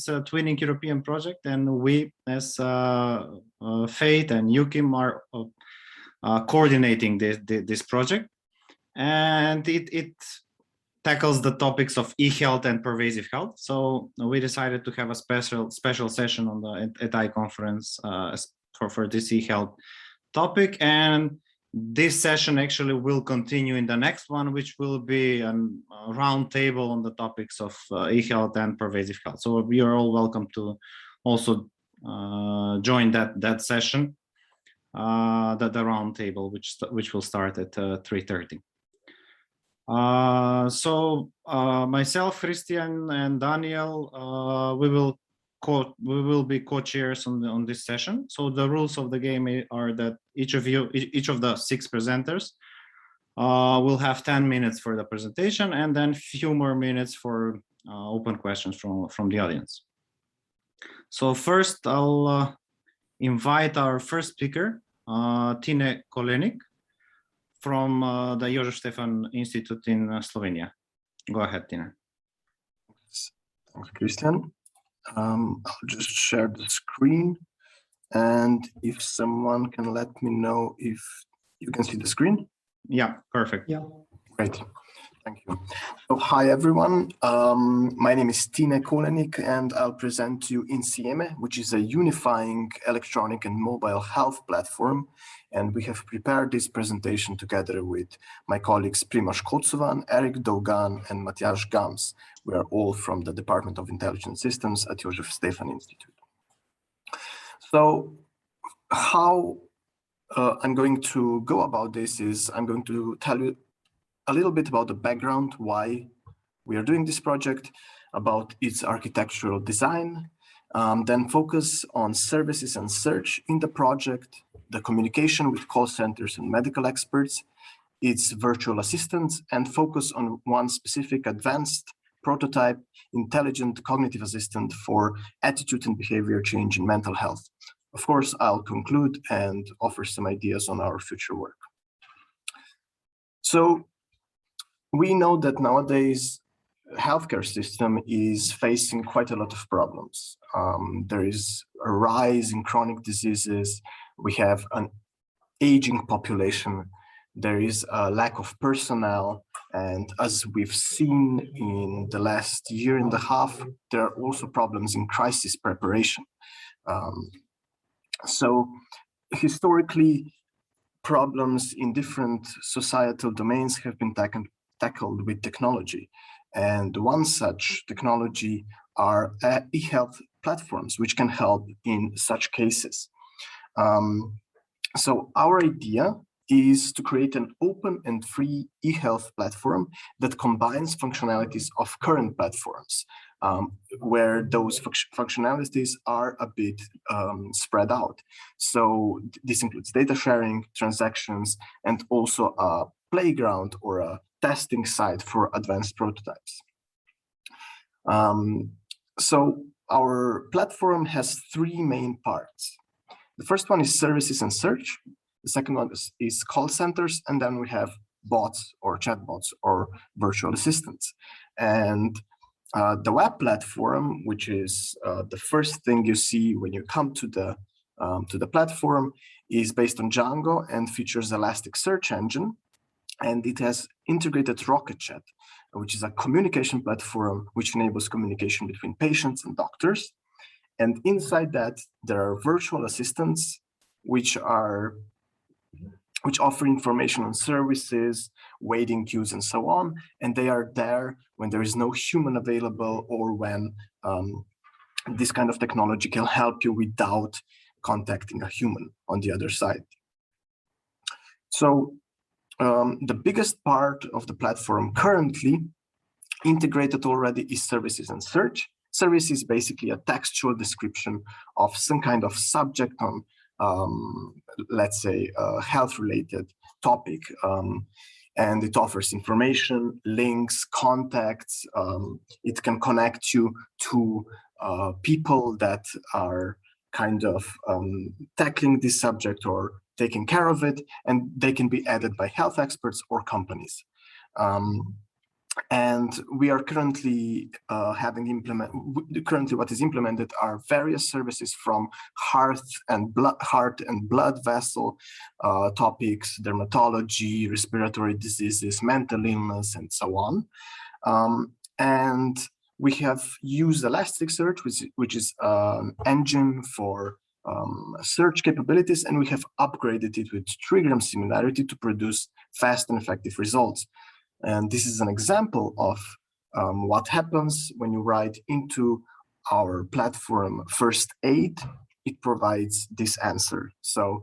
is a twinning European project, and we as Faith and UKIM are coordinating this project, and it tackles the topics of eHealth and Pervasive Health. So we decided to have a special session on the ETAI conference for this eHealth topic, and this session actually will continue in the next one, which will be a round table on the topics of eHealth and Pervasive Health. So you're all welcome to also join that session, the round table, which will start at 3:30. So myself, Christian, and Daniel, we will be co-chairs on this session. So the rules of the game are that each of the 6 presenters will have 10 minutes for the presentation, and then few more minutes for open questions from the audience. So first, I'll invite our first speaker, Tine Kolenik, from the Jožef Stefan Institute in Slovenia. Go ahead, Tina. Thanks, Christian. I'll just share the screen, and if someone can let me know if you can see the screen. Yeah, perfect. Yeah. Great. Thank you. So, hi, everyone. My name is Tine Kolenik, and I'll present to you INSIEME, which is a unifying electronic and mobile health platform. And we have prepared this presentation together with my colleagues Primož Kocuvan, Eric Dogan, and Matjaž Gams. We are all from the Department of Intelligent Systems at Jožef Stefan Institute. So how I'm going to go about this is I'm going to tell you a little bit about the background, why we are doing this project, about its architectural design, then focus on services and search in the project, the communication with call centers and medical experts, its virtual assistants, and focus on one specific advanced prototype, intelligent cognitive assistant for attitude and behavior change in mental health. Of course, I'll conclude and offer some ideas on our future work. So, we know that nowadays healthcare system is facing quite a lot of problems. There is a rise in chronic diseases. We have an aging population. There is a lack of personnel. And as we've seen in the last year and a half, there are also problems in crisis preparation. So historically, problems in different societal domains have been tackled with technology. And one such technology are e-health platforms, which can help in such cases. So our idea is to create an open and free e-health platform that combines functionalities of current platforms, where those functionalities are a bit spread out. So this includes data sharing, transactions, and also a playground or a testing site for advanced prototypes. So our platform has 3 main parts. The first one is services and search. The second one is call centers, and then we have bots or chatbots or virtual assistants. And the web platform, which is the first thing you see when you come to the platform, is based on Janko and features Elasticsearch engine. And it has integrated Rocket Chat, which is a communication platform which enables communication between patients and doctors. And inside that, there are virtual assistants which offer information on services, waiting queues, and so on. And they are there when there is no human available, or when this kind of technology can help you without contacting a human on the other side. So the biggest part of the platform currently integrated already is services and search. Service is basically a textual description of some kind of subject on, let's say, a health-related topic. And it offers information, links, contacts. It can connect you to people that are kind of tackling this subject or taking care of it, and they can be added by health experts or companies. And we are currently currently what is implemented are various services from heart and blood vessel topics, dermatology, respiratory diseases, mental illness, and so on. And we have used Elasticsearch, which is an engine for search capabilities, and we have upgraded it with trigram similarity to produce fast and effective results. And this is an example of what happens when you write into our platform first aid. It provides this answer. So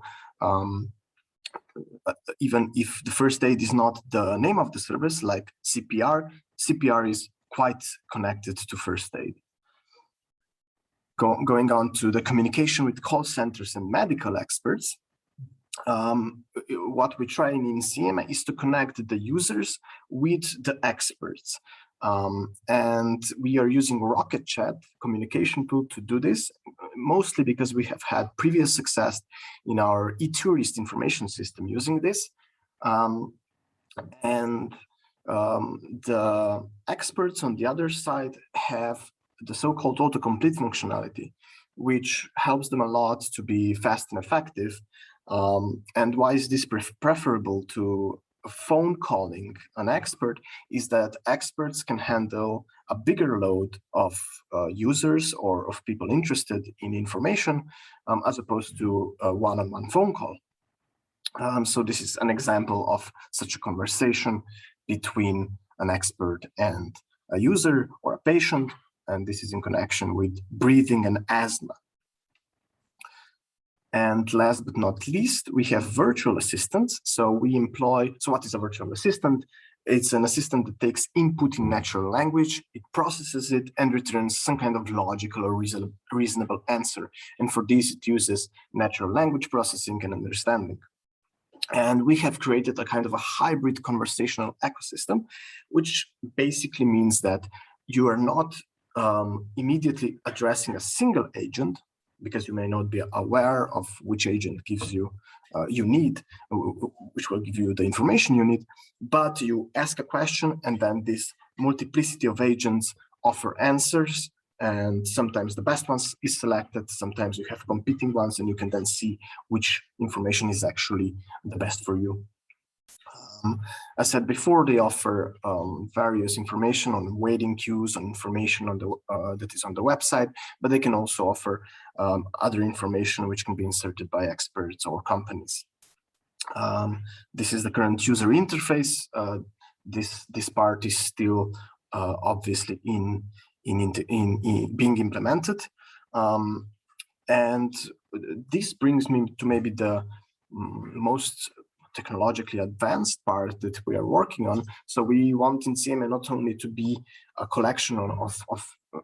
even if the first aid is not the name of the service, like CPR, CPR is quite connected to first aid. Going on to the communication with call centers and medical experts, what we try in INSIEME is to connect the users with the experts. And we are using Rocket Chat communication tool to do this, mostly because we have had previous success in our e-tourist information system using this. The experts on the other side have the so-called autocomplete functionality, which helps them a lot to be fast and effective. And why is this preferable to phone calling an expert is that experts can handle a bigger load of users or of people interested in information as opposed to a one-on-one phone call. So this is an example of such a conversation between an expert and a user or a patient, and this is in connection with breathing and asthma. And last but not least, we have virtual assistants. So what is a virtual assistant? It's an assistant that takes input in natural language, it processes it and returns some kind of logical or reasonable answer. And for this, it uses natural language processing and understanding. And we have created a kind of a hybrid conversational ecosystem, which basically means that you are not immediately addressing a single agent, because you may not be aware of which agent gives you which will give you the information you need, but you ask a question and then this multiplicity of agents offer answers, and sometimes the best ones is selected, sometimes you have competing ones, and you can then see which information is actually the best for you. As said before, they offer various information on waiting queues, on information on that is on the website, but they can also offer other information which can be inserted by experts or companies. This is the current user interface. This part is still obviously in being implemented, and this brings me to maybe the most technologically advanced part that we are working on. So we want INSIEME not only to be a collection of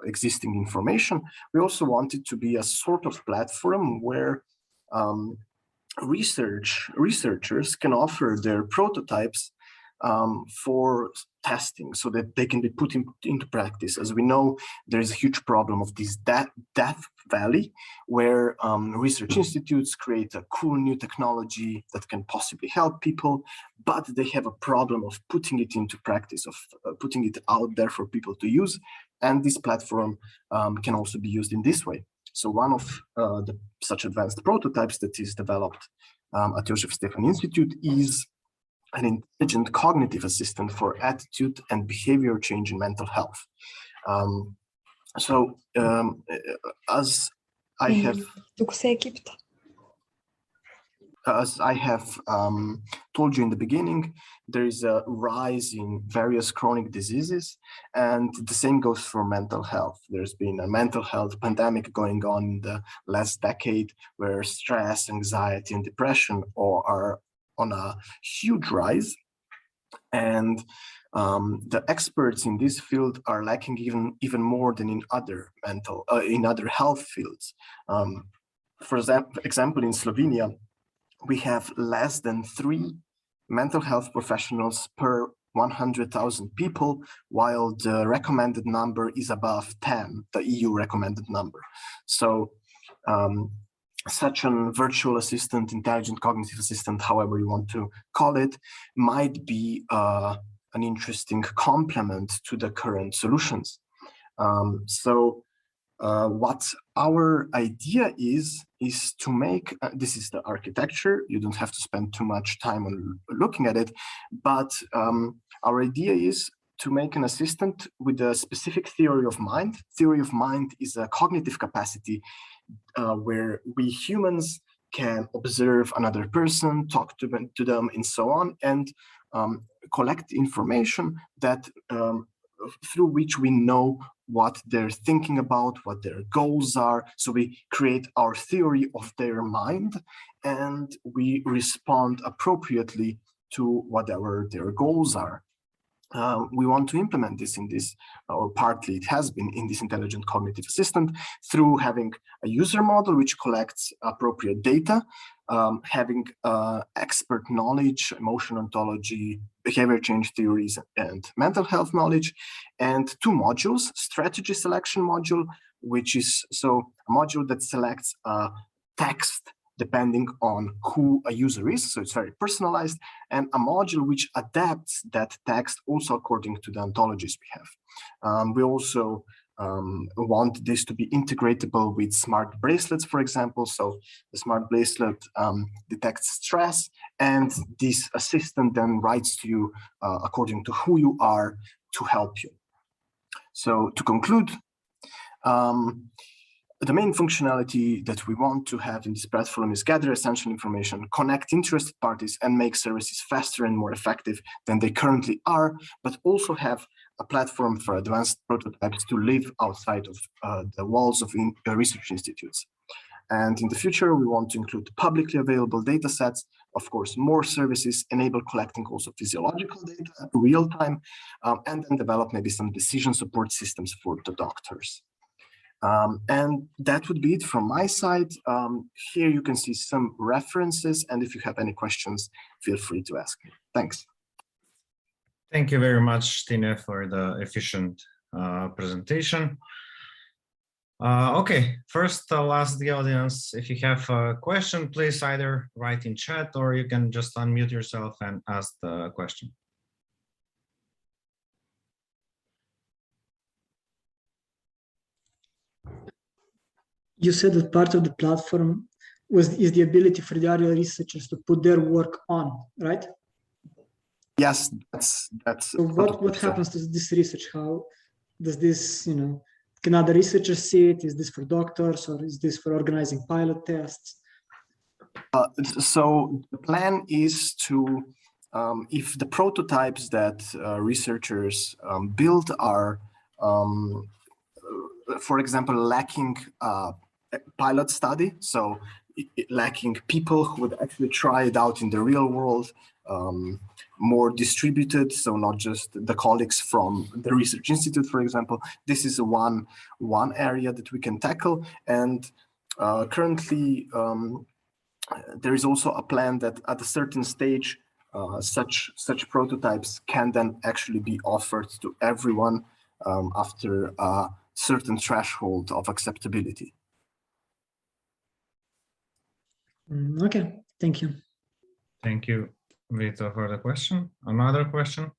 existing information, we also want it to be a sort of platform where researchers can offer their prototypes for testing so that they can be put into practice. As we know, there is a huge problem of this death valley where research institutes create a cool new technology that can possibly help people, but they have a problem of putting it into practice, of putting it out there for people to use. And this platform can also be used in this way. So one of such advanced prototypes that is developed at Joseph Stefan Institute is an intelligent cognitive assistant for attitude and behavior change in mental health. As I have told you in the beginning, there is a rise in various chronic diseases, and the same goes for mental health. There's been a mental health pandemic going on in the last decade, where stress, anxiety, and depression are on a huge rise, and the experts in this field are lacking even more than in other health fields. For example, in Slovenia, we have less than 3 mental health professionals per 100,000 people, while the recommended number is above 10, the EU recommended number. So such a virtual assistant, intelligent cognitive assistant, however you want to call it, might be an an interesting complement to the current solutions. What our idea is to make, this is the architecture, you don't have to spend too much time on looking at it, but our idea is to make an assistant with a specific theory of mind. Theory of mind is a cognitive capacity where we humans can observe another person, talk to them, and so on, and collect information that through which we know what they're thinking about, what their goals are. So we create our theory of their mind, and we respond appropriately to whatever their goals are. We want to implement this in this, or partly it has been in this intelligent cognitive assistant, through having a user model which collects appropriate data, having expert knowledge, emotion ontology, behavior change theories, and mental health knowledge, and two modules: strategy selection module, which is a module that selects text depending on who a user is, so it's very personalized, and a module which adapts that text also according to the ontologies we have. We also want this to be integratable with smart bracelets, for example. So the smart bracelet detects stress, and this assistant then writes to you according to who you are to help you. So to conclude, the main functionality that we want to have in this platform is gather essential information, connect interested parties, and make services faster and more effective than they currently are, but also have a platform for advanced prototypes to live outside of the walls of research institutes. And in the future, we want to include publicly available data sets, of course, more services, enable collecting also physiological data, real time, and then develop maybe some decision support systems for the doctors. And that would be it from my side. Here you can see some references, and if you have any questions, feel free to ask me. Thanks. Thank you very much, Tine, for the efficient presentation. Okay, first I'll ask the audience, if you have a question, please either write in chat or you can just unmute yourself and ask the question. You said that part of the platform is the ability for the other researchers to put their work on, right? Yes, that's. So what happens to this research? How does this, can other researchers see it? Is this for doctors, or is this for organizing pilot tests? So the plan is to, if the prototypes that researchers build are, for example, lacking a pilot study, so lacking people who would actually try it out in the real world, more distributed, so not just the colleagues from the research institute, for example. This is one area that we can tackle, and currently there is also a plan that at a certain stage such prototypes can then actually be offered to everyone after a certain threshold of acceptability. Okay, thank you. Thank you, Vito, for the question. Another question?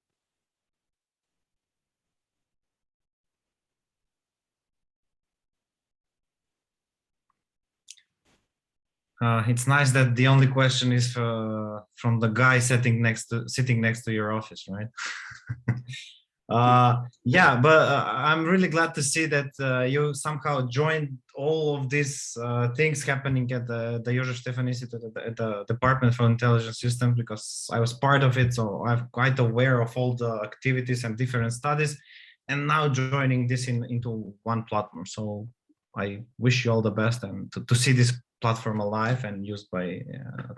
It's nice that the only question is from the guy sitting next to your office, right? Yeah, but I'm really glad to see that you somehow joined all of these things happening at the Joseph Stefan Institute at the Department for Intelligent Systems, because I was part of it, so I'm quite aware of all the activities and different studies, and now joining this into one platform. So I wish you all the best, and to see this platform alive and used by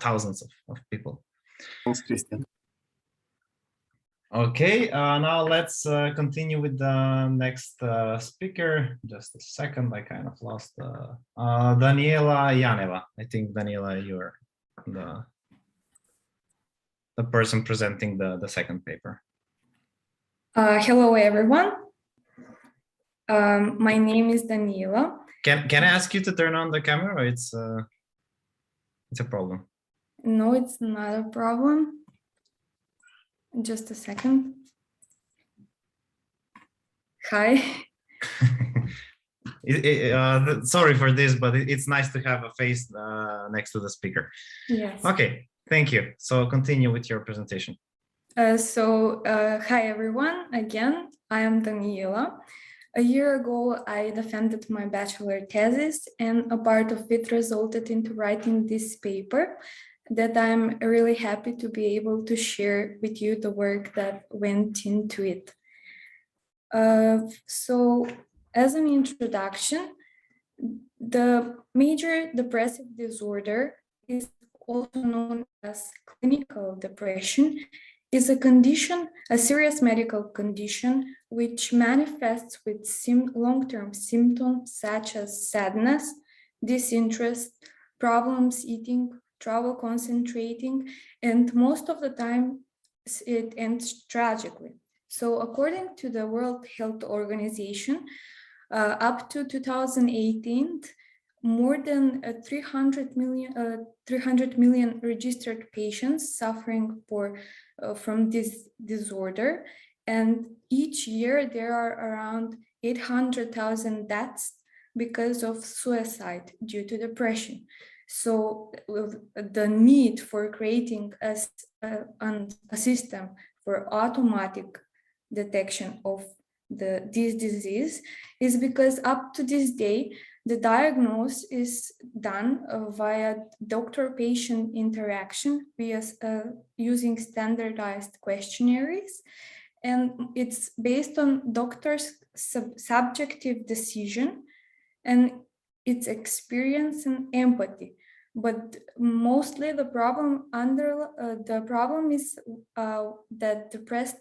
thousands of people. Thanks, Christian. Okay, now let's continue with the next speaker. Just a second, I kind of lost Daniela Janeva. I think, Daniela, you're the person presenting the second paper. Hello, everyone. My name is Daniela. Can I ask you to turn on the camera, or it's a problem? No, it's not a problem. Just a second. Hi. Sorry for this, but it's nice to have a face next to the speaker. Yes. Okay, thank you. So continue with your presentation. Hi everyone, again, I am Daniela. A year ago, I defended my bachelor thesis, and a part of it resulted into writing this paper that I'm really happy to be able to share with you the work that went into it. So as an introduction, the major depressive disorder is also known as clinical depression, is a condition, a serious medical condition, which manifests with long-term symptoms such as sadness, disinterest, problems eating, trouble concentrating, and most of the time it ends tragically. So according to the World Health Organization, up to 2018, more than 300 million registered patients suffering from this disorder. And each year there are around 800,000 deaths because of suicide due to depression. So the need for creating a system for automatic detection of this disease is because up to this day, the diagnosis is done via doctor-patient interaction via using standardized questionnaires, and it's based on doctors' subjective decision and its experience and empathy. But mostly the problem is that depressed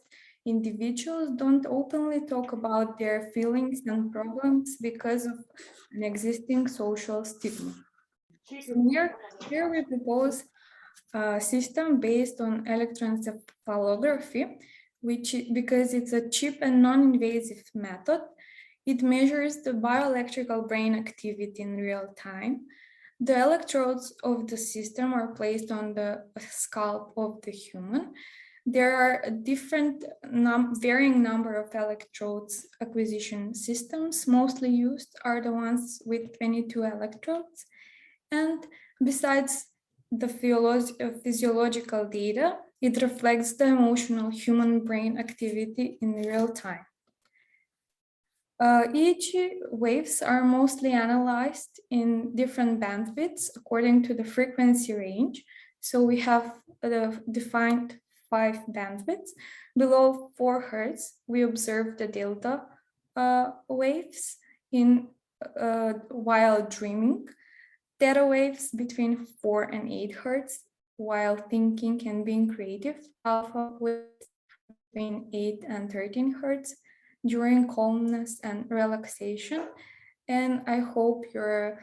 individuals don't openly talk about their feelings and problems because of an existing social stigma. So here we propose a system based on electroencephalography, because it's a cheap and non-invasive method, it measures the bioelectrical brain activity in real time. The electrodes of the system are placed on the scalp of the human. There are a varying number of electrodes acquisition systems. Mostly used are the ones with 22 electrodes. And besides the physiological data, it reflects the emotional human brain activity in real time. EEG waves are mostly analyzed in different bandwidths according to the frequency range. So we have defined 5 bandwidths. Below 4 Hz, we observe the delta waves while dreaming, theta waves between 4 and 8 Hz while thinking and being creative, alpha waves between 8 and 13 Hz during calmness and relaxation. And I hope your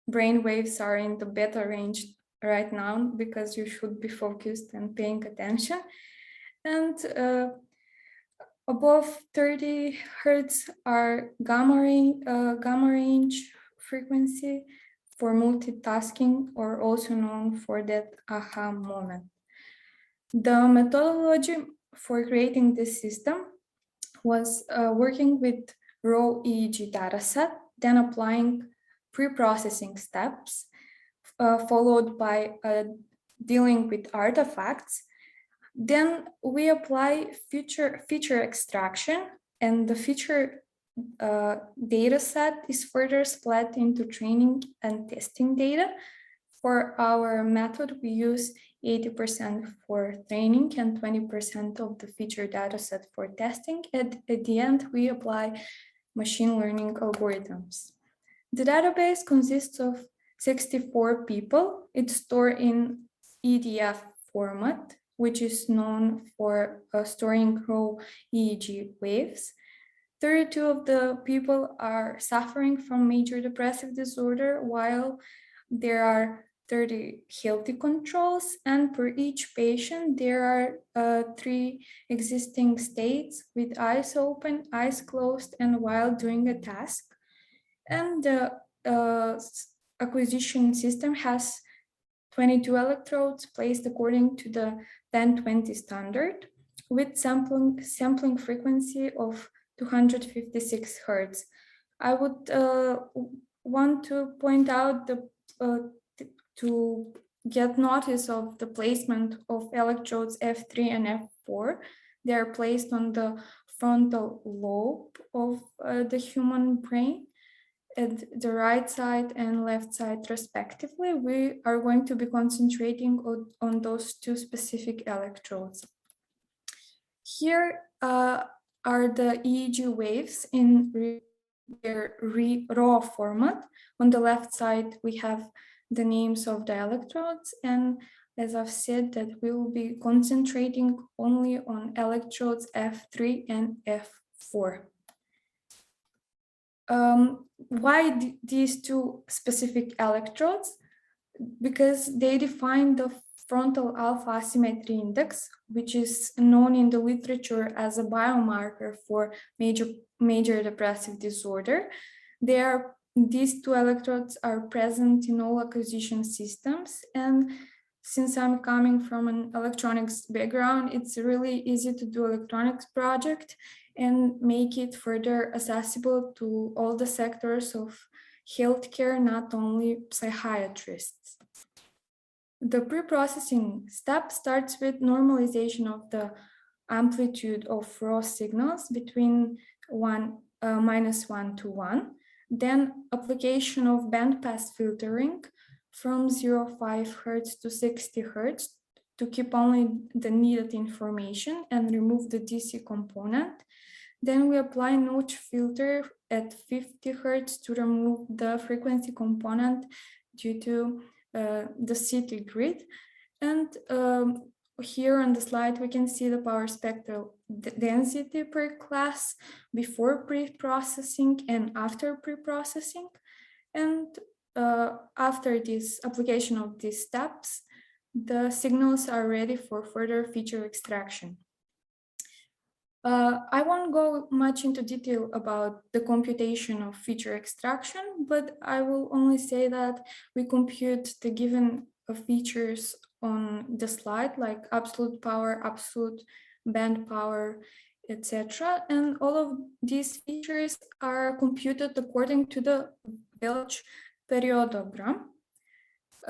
brain waves are in the beta range right now, because you should be focused and paying attention. And above 30 Hz are gamma range frequency for multitasking, or also known for that aha moment. The methodology for creating this system was working with raw EEG dataset, then applying pre-processing steps, followed by dealing with artifacts. Then we apply feature extraction, and the feature data set is further split into training and testing data. For our method, we use 80% for training and 20% of the feature data set for testing. At the end, we apply machine learning algorithms. The database consists of 64 people. It's stored in EDF format, which is known for storing raw EEG waves. 32 of the people are suffering from major depressive disorder, while there are 30 healthy controls, and per each patient there are 3 existing states with eyes open, eyes closed, and while doing a task. And the acquisition system has 22 electrodes placed according to the 1020 standard, with sampling frequency of 256 Hertz. I would want to point out to get notice of the placement of electrodes F3 and F4. They are placed on the frontal lobe of the human brain at the right side and left side respectively. We are going to be concentrating on those two specific electrodes. Here are the EEG waves in their raw format. On the left side, we have the names of the electrodes, and as I've said, that we will be concentrating only on electrodes F3 and F4. Why these two specific electrodes? Because they define the frontal alpha asymmetry index, which is known in the literature as a biomarker for major depressive disorder. These two electrodes are present in all acquisition systems, and since I'm coming from an electronics background, it's really easy to do electronics project and make it further accessible to all the sectors of healthcare, not only psychiatrists. The pre-processing step starts with normalization of the amplitude of raw signals between -1 to 1, then application of bandpass filtering from 0.5 Hertz to 60 Hertz to keep only the needed information and remove the DC component. Then we apply notch filter at 50 Hertz to remove the frequency component due to the city grid. And here on the slide, we can see the power spectral density per class before pre-processing and after pre-processing. And after this application of these steps, the signals are ready for further feature extraction. I won't go much into detail about the computation of feature extraction, but I will only say that we compute the given features on the slide, like absolute power, absolute band power, etc. And all of these features are computed according to the Welch periodogram.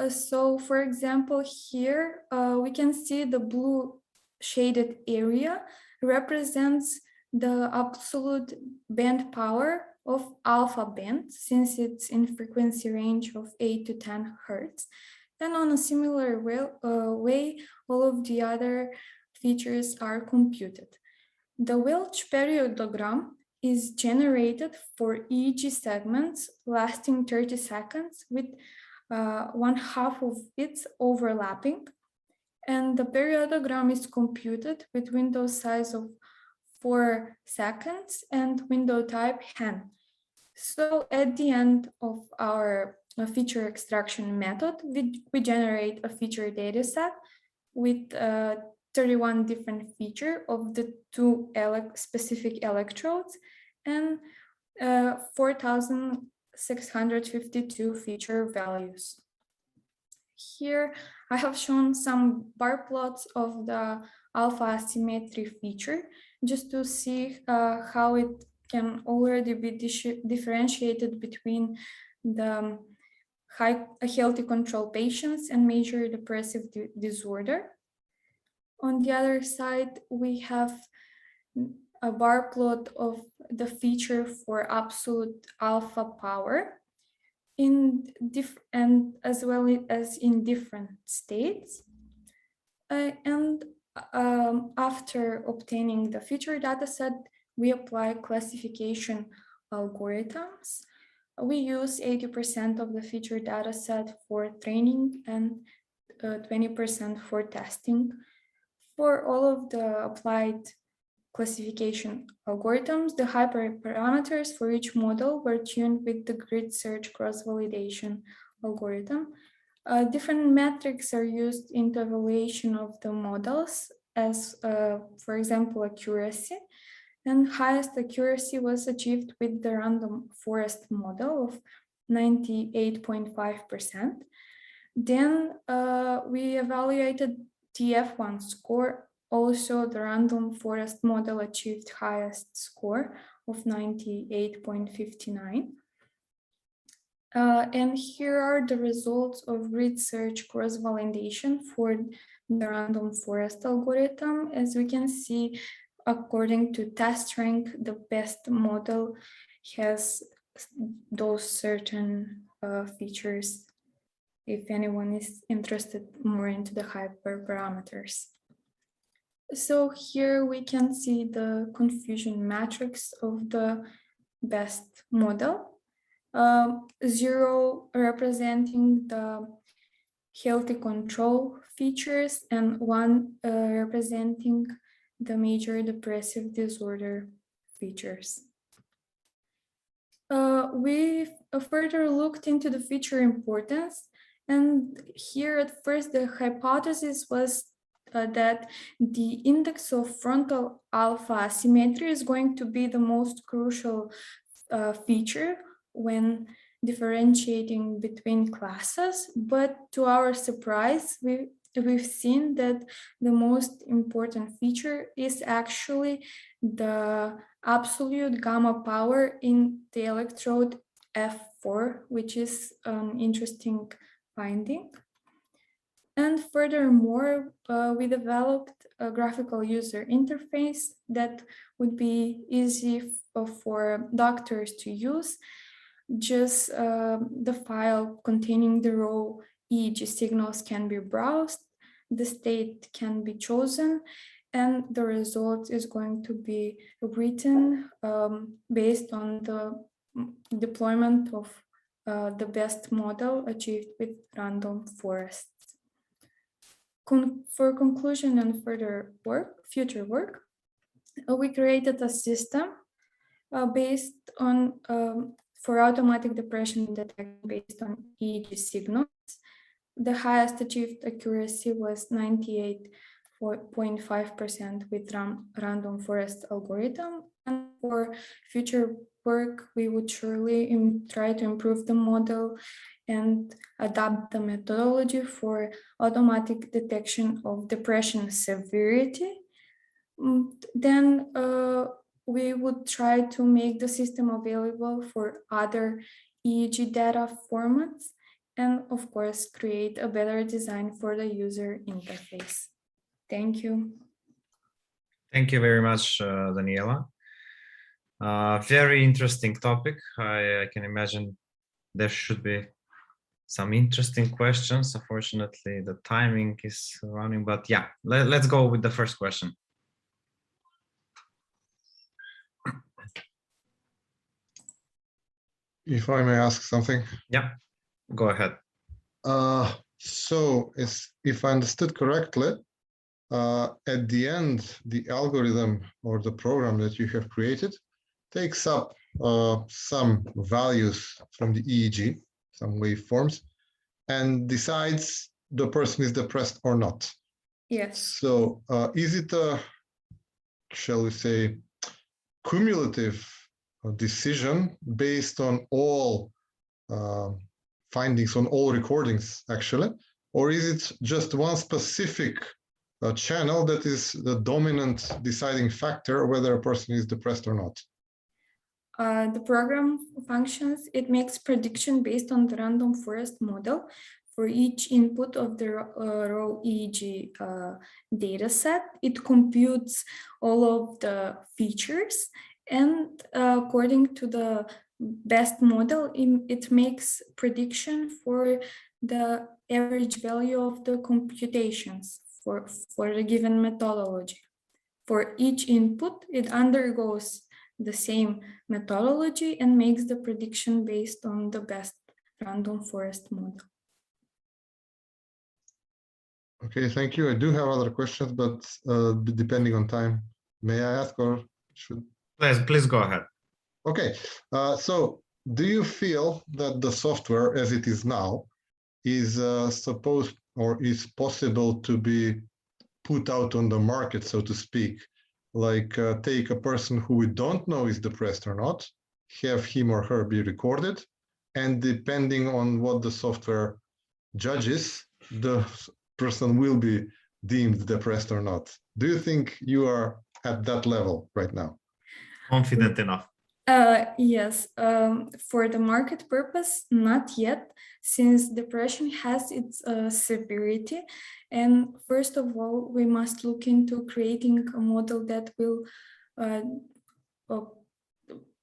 So for example, here we can see the blue shaded area represents the absolute band power of alpha band, since it's in frequency range of 8 to 10 Hertz. And on a similar way, all of the other features are computed. The Welch periodogram is generated for EEG segments lasting 30 seconds with 1/2 of bits overlapping. And the periodogram is computed with window size of 4 seconds and window type hen. So at the end of our feature extraction method, we generate a feature data set with 31 different features of the two specific electrodes and 4,652 feature values. Here I have shown some bar plots of the alpha asymmetry feature, just to see how it can already be differentiated between the healthy control patients and major depressive disorder. On the other side, we have a bar plot of the feature for absolute alpha power and as well as in different states. After obtaining the feature dataset, we apply classification algorithms. We use 80% of the feature dataset for training and 20% for testing. For all of the applied classification algorithms, the hyperparameters for each model were tuned with the grid search cross-validation algorithm. Different metrics are used in the evaluation of the models, as for example, accuracy. And highest accuracy was achieved with the random forest model of 98.5%. Then we evaluated the F1 score. Also, the random forest model achieved highest score of 98.59. And here are the results of research cross-validation for the random forest algorithm. As we can see, according to test rank, the best model has those certain features, if anyone is interested more into the hyperparameters. So here we can see the confusion matrix of the best model. 0 representing the healthy control features and 1 representing the major depressive disorder features. We further looked into the feature importance, and here at first the hypothesis was that the index of frontal alpha asymmetry is going to be the most crucial feature when differentiating between classes, but to our surprise, we've seen that the most important feature is actually the absolute gamma power in the electrode F4, which is an interesting finding. And furthermore, we developed a graphical user interface that would be easy for doctors to use. Just the file containing the raw EEG signals can be browsed, the state can be chosen, and the result is going to be written based on the deployment of the best model achieved with random forests. For conclusion and future work, we created a system based on for automatic depression detection based on EEG signals. The highest achieved accuracy was 98.5% with random forest algorithm. And for future work, we would surely try to improve the model and adapt the methodology for automatic detection of depression severity. Then we would try to make the system available for other EEG data formats, and of course, create a better design for the user interface. Thank you. Thank you very much, Daniela. Very interesting topic. I can imagine there should be some interesting questions. Unfortunately, the timing is running, but yeah, let's go with the first question. If I may ask something. Yeah, go ahead. So if I understood correctly, at the end, the algorithm or the program that you have created takes up some values from the EEG, some waveforms, and decides the person is depressed or not. Yes. So is it a, shall we say, cumulative decision based on all findings on all recordings, actually, or is it just one specific channel that is the dominant deciding factor whether a person is depressed or not? The program functions, it makes prediction based on the random forest model for each input of the raw EEG data set. It computes all of the features, and according to the best model, it makes prediction for the average value of the computations for the given methodology. For each input, it undergoes the same methodology and makes the prediction based on the best random forest model. Okay, thank you. I do have other questions, but depending on time, may I ask or should? Please go ahead. Okay, so do you feel that the software as it is now is supposed or is possible to be put out on the market, so to speak? Like take a person who we don't know is depressed or not, have him or her be recorded, and depending on what the software judges, the person will be deemed depressed or not. Do you think you are at that level right now? Confident enough. Yes, for the market purpose, not yet, since depression has its severity. And first of all, we must look into creating a model that will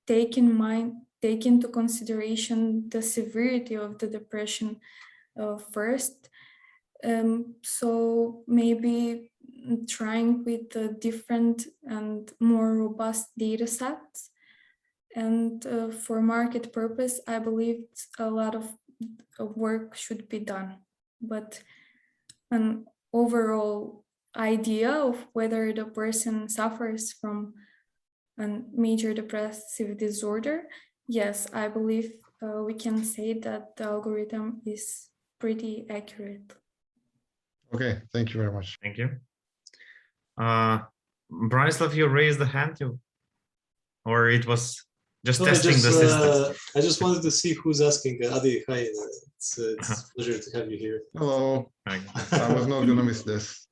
take into consideration the severity of the depression first. So maybe trying with different and more robust data sets. And for market purpose, I believe a lot of work should be done. But an overall idea of whether the person suffers from a major depressive disorder, yes, I believe we can say that the algorithm is pretty accurate. Okay, thank you very much. Thank you. Branislav, you raised the hand, or it was just testing the system? I just wanted to see who's asking. Adi, hi. It's a pleasure to have you here. Hello. I was not going to miss this.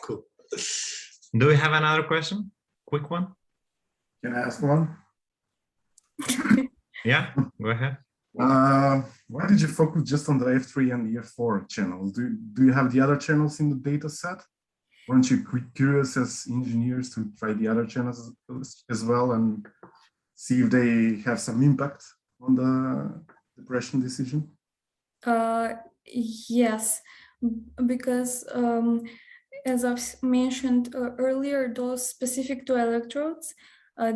Cool. Do we have another question? Quick one? Can I ask one? Yeah, go ahead. Why did you focus just on the F3 and the F4 channels? Do you have the other channels in the data set? Weren't you curious as engineers to try the other channels as well and see if they have some impact on the depression decision? Yes, because as I've mentioned earlier, those specific to electrodes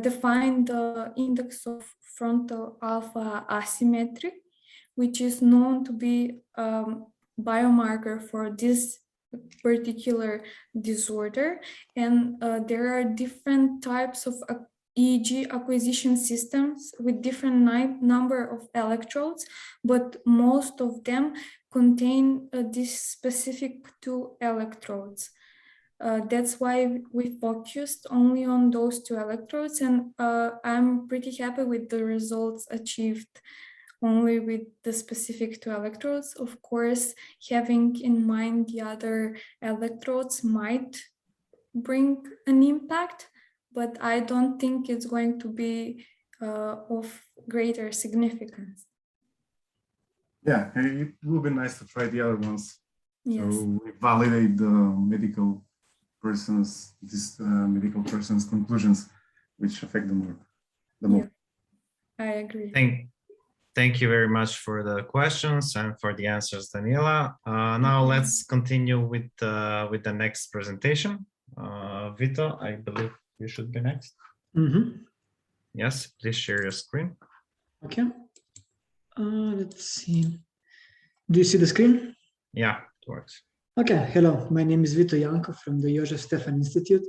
define the index of frontal alpha asymmetry, which is known to be a biomarker for this particular disorder. And there are different types of EEG acquisition systems with different number of electrodes, but most of them contain this specific two electrodes. That's why we focused only on those two electrodes, and I'm pretty happy with the results achieved only with the specific two electrodes. Of course, having in mind the other electrodes might bring an impact, but I don't think it's going to be of greater significance. Yeah, it will be nice to try the other ones. Yes. So we validate the medical person's conclusions, which affect the more. Yeah, I agree. Thank you very much for the questions and for the answers, Daniela. Now let's continue with the next presentation. Vito, I believe you should be next. Mm-hmm. Yes, please share your screen. Okay. Let's see. Do you see the screen? Yeah, it works. Okay. Hello, my name is Vito Janko from the Jožef Stefan Institute,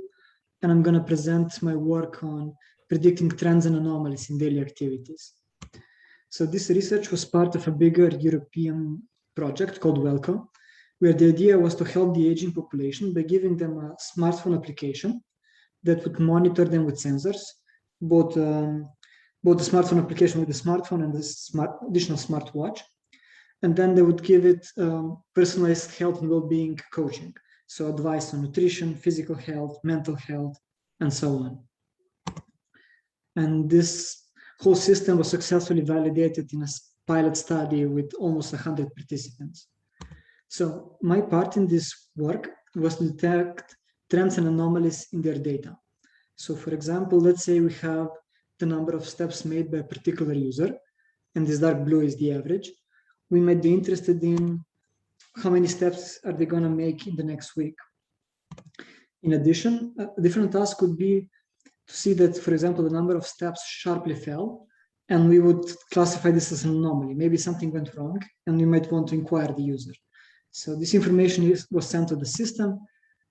and I'm going to present my work on predicting trends and anomalies in daily activities. So this research was part of a bigger European project called Wellco, where the idea was to help the aging population by giving them a smartphone application that would monitor them with sensors, both the smartphone application with the smartphone and the additional smartwatch. And then they would give it personalized health and well-being coaching. So advice on nutrition, physical health, mental health, and so on. And this whole system was successfully validated in a pilot study with almost 100 participants. So my part in this work was to detect trends and anomalies in their data. So for example, let's say we have the number of steps made by a particular user, and this dark blue is the average. We might be interested in how many steps are they going to make in the next week. In addition, a different task could be to see that, for example, the number of steps sharply fell, and we would classify this as an anomaly. Maybe something went wrong, and we might want to inquire the user. So this information was sent to the system,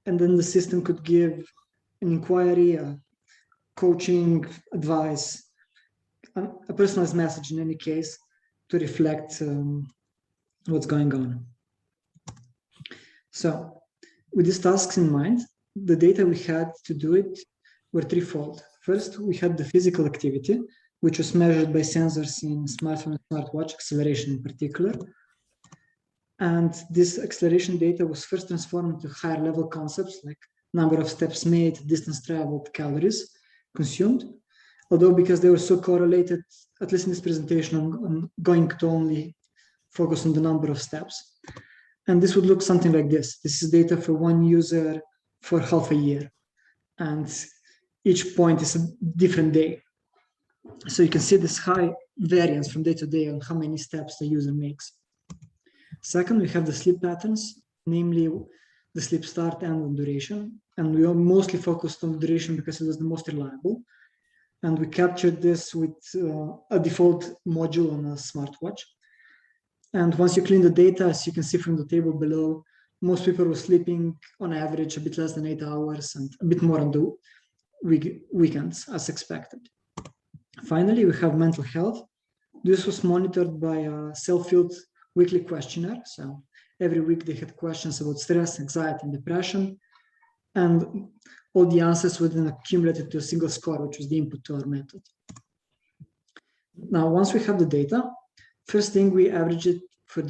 and then the system could give an inquiry, a coaching, advice, a personalized message in any case to reflect what's going on. So with these tasks in mind, the data we had to do it were threefold. First, we had the physical activity, which was measured by sensors in smartphone and smartwatch, acceleration in particular. And this acceleration data was first transformed into higher level concepts like number of steps made, distance traveled, calories consumed. although because they were so correlated, at least in this presentation, I'm going to only focus on the number of steps. And this would look something like this. This is data for one user for half a year. And each point is a different day. So you can see this high variance from day to day on how many steps the user makes. Second, we have the sleep patterns, namely the sleep start and duration. And we are mostly focused on duration because it was the most reliable. And we captured this with a default module on a smartwatch. And once you clean the data, as you can see from the table below, most people were sleeping on average a bit less than 8 hours and a bit more on the weekends as expected. Finally, we have mental health. This was monitored by a self-filled weekly questionnaire. So every week they had questions about stress, anxiety, and depression. And all the answers were then accumulated to a single score, which was the input to our method. Now, once we have the data, first thing we average it for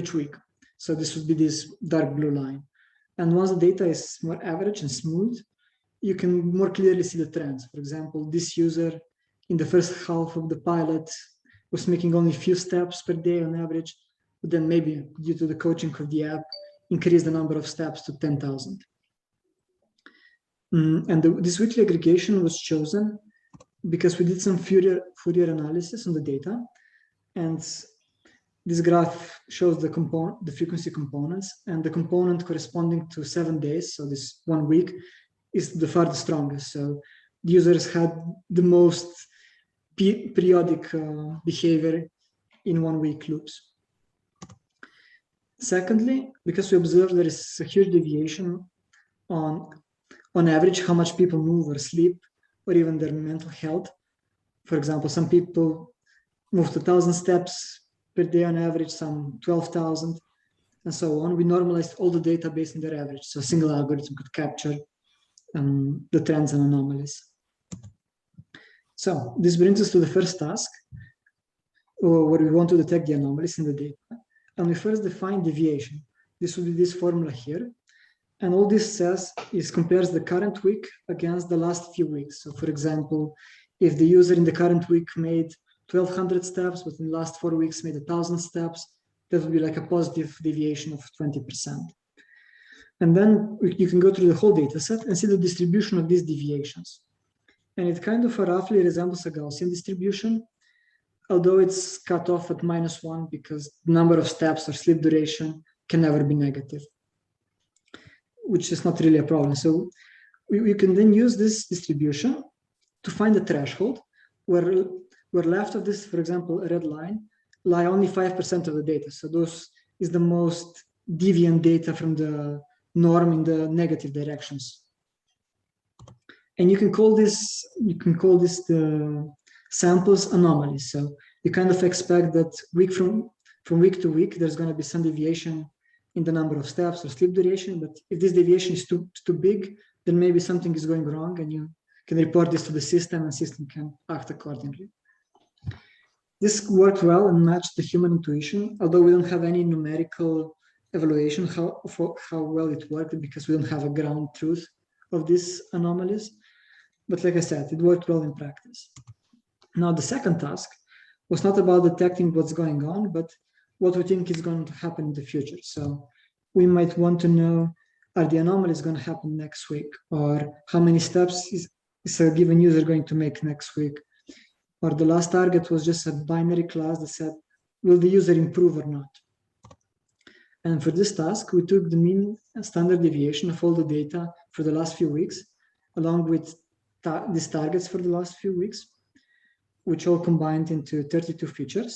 each week. So this would be this dark blue line. And once the data is more average and smooth, you can more clearly see the trends. For example, this user in the first half of the pilot was making only a few steps per day on average, but then maybe due to the coaching of the app, increased the number of steps to 10,000. And this weekly aggregation was chosen because we did some Fourier analysis on the data. And this graph shows the frequency components, and the component corresponding to 7 days, so this 1 week, is the farthest strongest. So the users had the most periodic behavior in 1 week loops. Secondly, because we observed there is a huge deviation on average how much people move or sleep, or even their mental health. For example, some people move to 1,000 steps per day on average, some 12,000, and so on. We normalized all the data based on their average, so a single algorithm could capture the trends and anomalies. So this brings us to the first task, where we want to detect the anomalies in the data. And we first define deviation. This would be this formula here. And all this says is compares the current week against the last few weeks. So for example, if the user in the current week made 1,200 steps, but in the last 4 weeks made 1,000 steps, that would be like a positive deviation of 20%. And then you can go through the whole data set and see the distribution of these deviations. And it kind of roughly resembles a Gaussian distribution, although it's cut off at -1 because the number of steps or sleep duration can never be negative, which is not really a problem. So we can then use this distribution to find a threshold where left of this, for example, a red line, lie only 5% of the data. So those is the most deviant data from the norm in the negative directions. And you can call this the samples anomalies. So you kind of expect that from week to week, there's going to be some deviation in the number of steps or sleep duration. But if this deviation is too big, then maybe something is going wrong, and you can report this to the system, and the system can act accordingly. This worked well and matched the human intuition, although we don't have any numerical evaluation how well it worked because we don't have a ground truth of these anomalies. But like I said, it worked well in practice. Now, the second task was not about detecting what's going on, but what we think is going to happen in the future. So we might want to know, are the anomalies going to happen next week? Or how many steps is a given user going to make next week? Or the last target was just a binary class that said, will the user improve or not? And for this task, we took the mean standard deviation of all the data for the last few weeks, along with these targets for the last few weeks, which all combined into 32 features.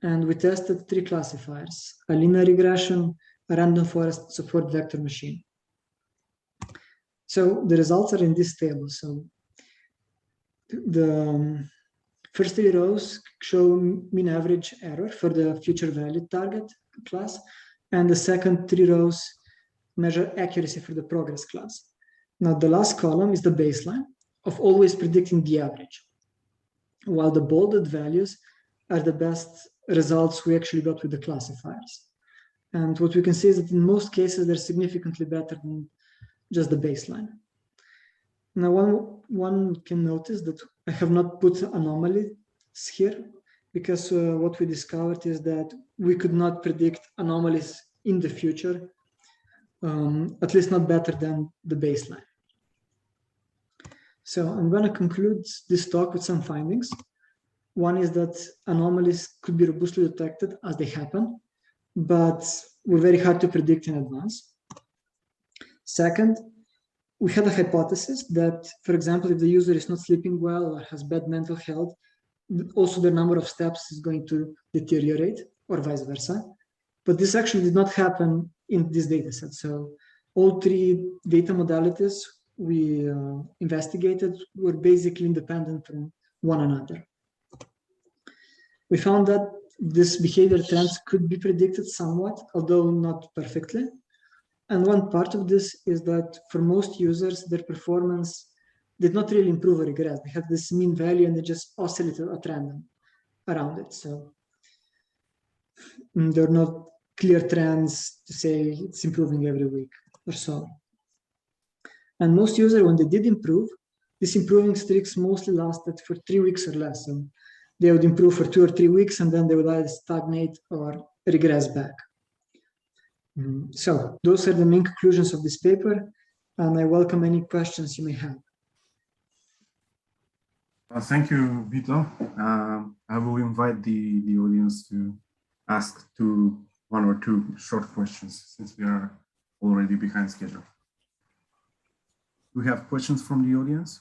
And we tested 3 classifiers: a linear regression, a random forest support vector machine. So the results are in this table. So the first 3 rows show mean average error for the future value target class, and the second 3 rows measure accuracy for the progress class. Now, the last column is the baseline of always predicting the average, while the bolded values are the best results we actually got with the classifiers. And what we can see is that in most cases, they're significantly better than just the baseline. Now, one can notice that I have not put anomalies here because what we discovered is that we could not predict anomalies in the future, at least not better than the baseline. So I'm going to conclude this talk with some findings. One is that anomalies could be robustly detected as they happen, but were very hard to predict in advance. Second, we had a hypothesis that, for example, if the user is not sleeping well or has bad mental health, also the number of steps is going to deteriorate, or vice versa. But this actually did not happen in this data set. So all three data modalities we investigated were basically independent from one another. We found that this behavior trends could be predicted somewhat, although not perfectly. And one part of this is that for most users, their performance did not really improve or regress. They had this mean value and they just oscillated at random around it. So there are not clear trends to say it's improving every week or so. And most users, when they did improve, these improving streaks mostly lasted for 3 weeks or less. So they would improve for 2 or 3 weeks and then they would either stagnate or regress back. So those are the main conclusions of this paper, and I welcome any questions you may have. Thank you, Vito. I will invite the audience to ask 1 or 2 short questions since we are already behind schedule. Do we have questions from the audience?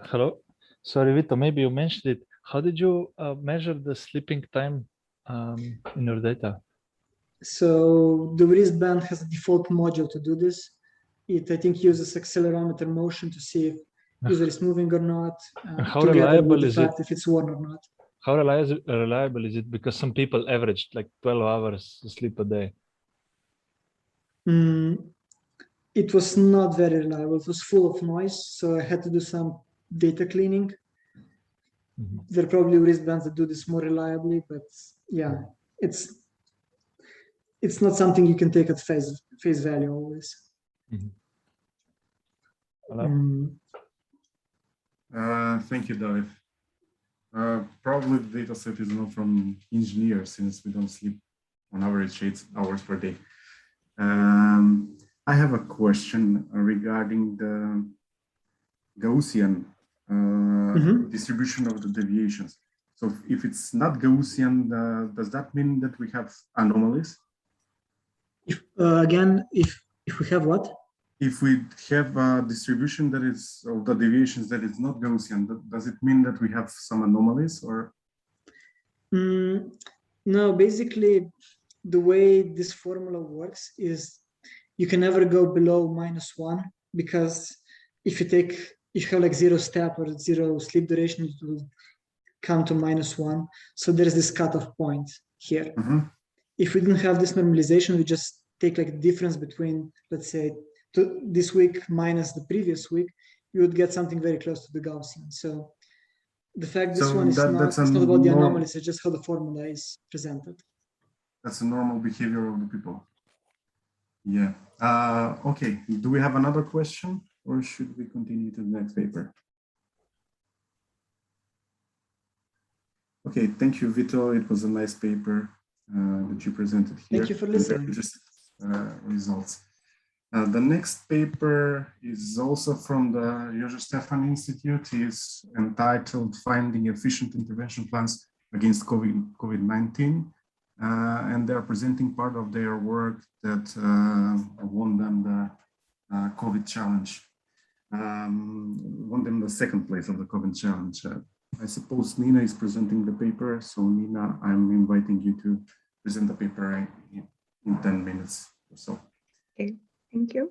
Hello. Sorry, Vito, maybe you mentioned it. How did you measure the sleeping time in your data? So the wristband has a default module to do this. It, I think, uses accelerometer motion to see if user is moving or not. How reliable is it? If it's worn or not. How reliable is it? Because some people averaged like 12 hours sleep a day. It was not very reliable. It was full of noise, so I had to do some data cleaning. There are probably wristbands that do this more reliably, but yeah, it's not something you can take at face value always. Thank you, David. Probably the data set is not from engineers since we don't sleep on average 8 hours per day. I have a question regarding the Gaussian distribution of the deviations. So if it's not Gaussian, does that mean that we have anomalies? Again, if we have what? If we have a distribution that is of the deviations that is not Gaussian, does it mean that we have some anomalies or? No, basically the way this formula works is you can never go below -1 because if you have like 0 step or 0 sleep duration, it will come to -1. So there's this cutoff point here. If we didn't have this normalization, we just take like the difference between, let's say, this week minus the previous week, you would get something very close to the Gaussian. So the fact this one is not about the anomalies, it's just how the formula is presented. That's a normal behavior of the people. Yeah. Okay. Do we have another question or should we continue to the next paper? Okay. Thank you, Vito. It was a nice paper that you presented here. Thank you for listening. Results. The next paper is also from the Jože Stefan Institute. It's entitled Finding Efficient Intervention Plans Against COVID-19. And they're presenting part of their work that won them the COVID challenge. Won them the 2nd place of the COVID challenge. I suppose Nina is presenting the paper. So Nina, I'm inviting you to present the paper in 10 minutes or so. Okay, thank you.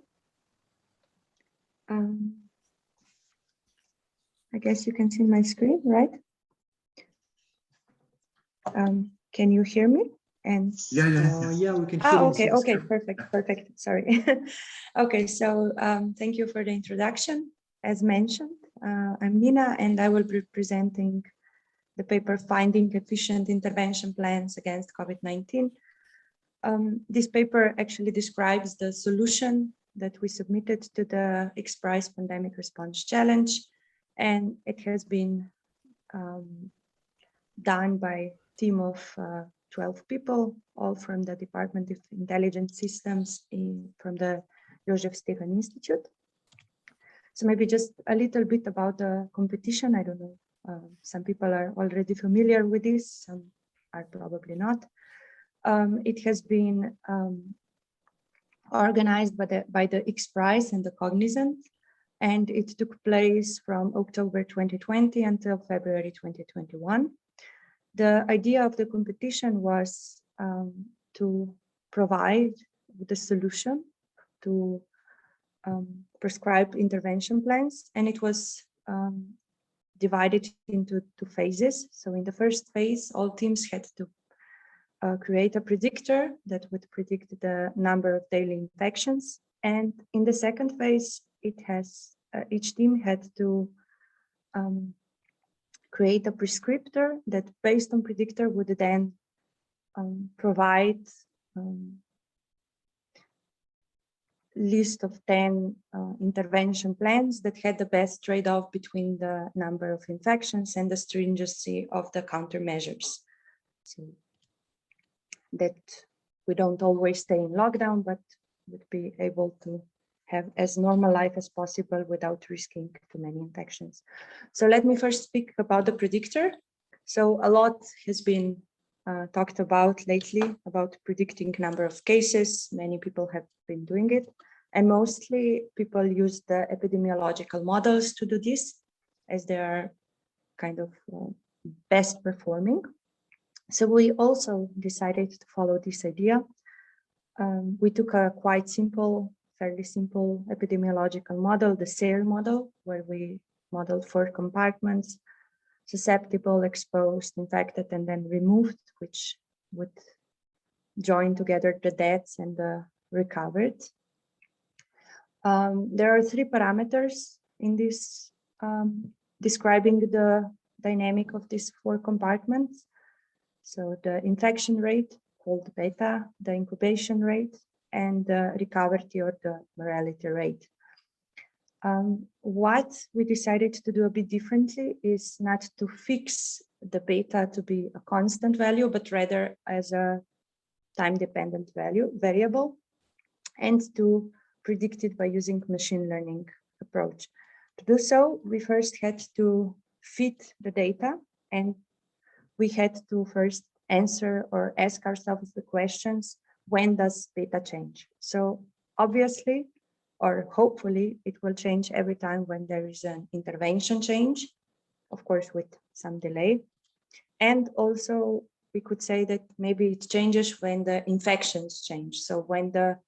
I guess you can see my screen, right? Can you hear me? And yeah, we can hear you. Okay, perfect. Sorry. Okay, so thank you for the introduction. As mentioned, I'm Nina, and I will be presenting the paper Finding Efficient Intervention Plans Against COVID-19. This paper actually describes the solution that we submitted to the X-Prize Pandemic Response Challenge, and it has been done by a team of 12 people, all from the Department of Intelligent Systems from the Joseph Stefan Institute. So maybe just a little bit about the competition. I don't know, some people are already familiar with this, some are probably not. It has been organized by the X-Prize and the Cognizant, and it took place from October 2020 until February 2021. The idea of the competition was to provide the solution to prescribe intervention plans, and it was divided into 2 phases. So in the first phase, all teams had to create a predictor that would predict the number of daily infections. And in the second phase, each team had to create a prescriptor that, based on predictor, would then provide list of 10 intervention plans that had the best trade-off between the number of infections and the stringency of the countermeasures. So that we don't always stay in lockdown, but would be able to have as normal life as possible without risking too many infections. So let me first speak about the predictor. So a lot has been talked about lately about predicting number of cases. Many people have been doing it, and mostly people use the epidemiological models to do this, as they are kind of best performing. So we also decided to follow this idea. We took a quite simple, fairly simple epidemiological model, the SARE model, where we modeled 4 compartments: susceptible, exposed, infected, and then removed, which would join together the deaths and the recovered. There are 3 parameters in this describing the dynamic of these 4 compartments. So the infection rate, called beta, the incubation rate, and the recovery or the mortality rate. What we decided to do a bit differently is not to fix the beta to be a constant value, but rather as a time-dependent variable, and to predict it by using machine learning approach. To do so, we first had to fit the data, and we had to first answer or ask ourselves the questions: when does beta change? So obviously, or hopefully, it will change every time when there is an intervention change, of course, with some delay. And also, we could say that maybe it changes when the infections change. So when the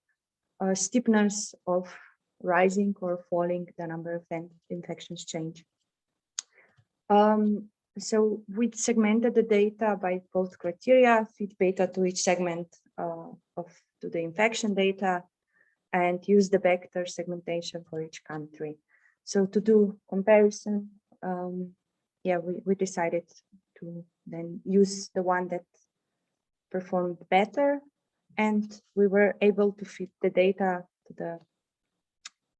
steepness of rising or falling the number of infections change. So we segmented the data by both criteria, fit beta to each segment to the infection data, and use the vector segmentation for each country. So to do comparison, we decided to then use the one that performed better, and we were able to fit the data to the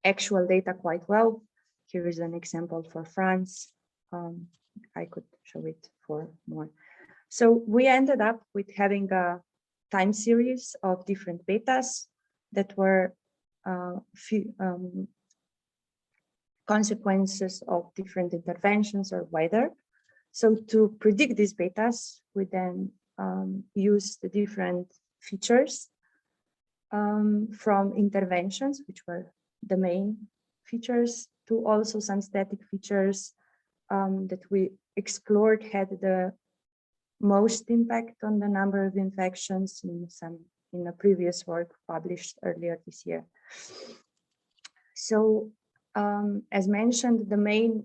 actual data quite well. Here is an example for France. I could show it for more. So we ended up with having a time series of different betas that were consequences of different interventions or weather. So to predict these betas, we then use the different features from interventions, which were the main features, to also some static features that we explored had the most impact on the number of infections in a previous work published earlier this year. So as mentioned, the main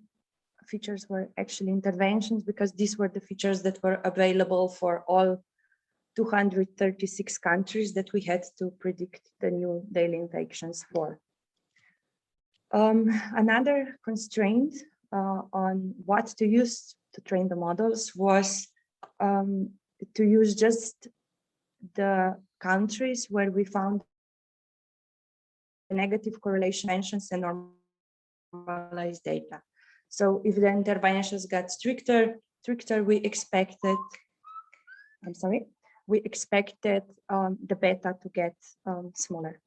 features were actually interventions, because these were the features that were available for all 236 countries that we had to predict the new daily infections for. Another constraint on what to use to train the models was to use just the countries where we found negative correlation interventions and normalized data. So if the interventions got stricter, we expected, the beta to get smaller.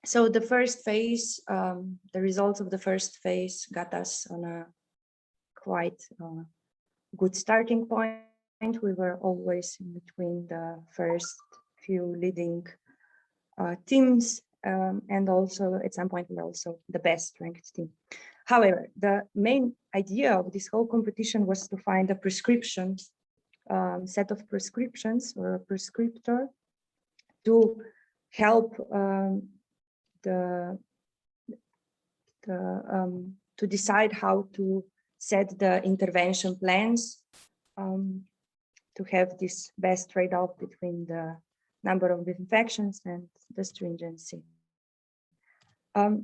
So the first phase, the results of the first phase got us on a quite good starting point. We were always in between the first few leading teams, and also at some point we were also the best ranked team. However, the main idea of this whole competition was to find a prescription, set of prescriptions or a prescriptor to help to decide how to set the intervention plans to have this best trade-off between the number of infections and the stringency.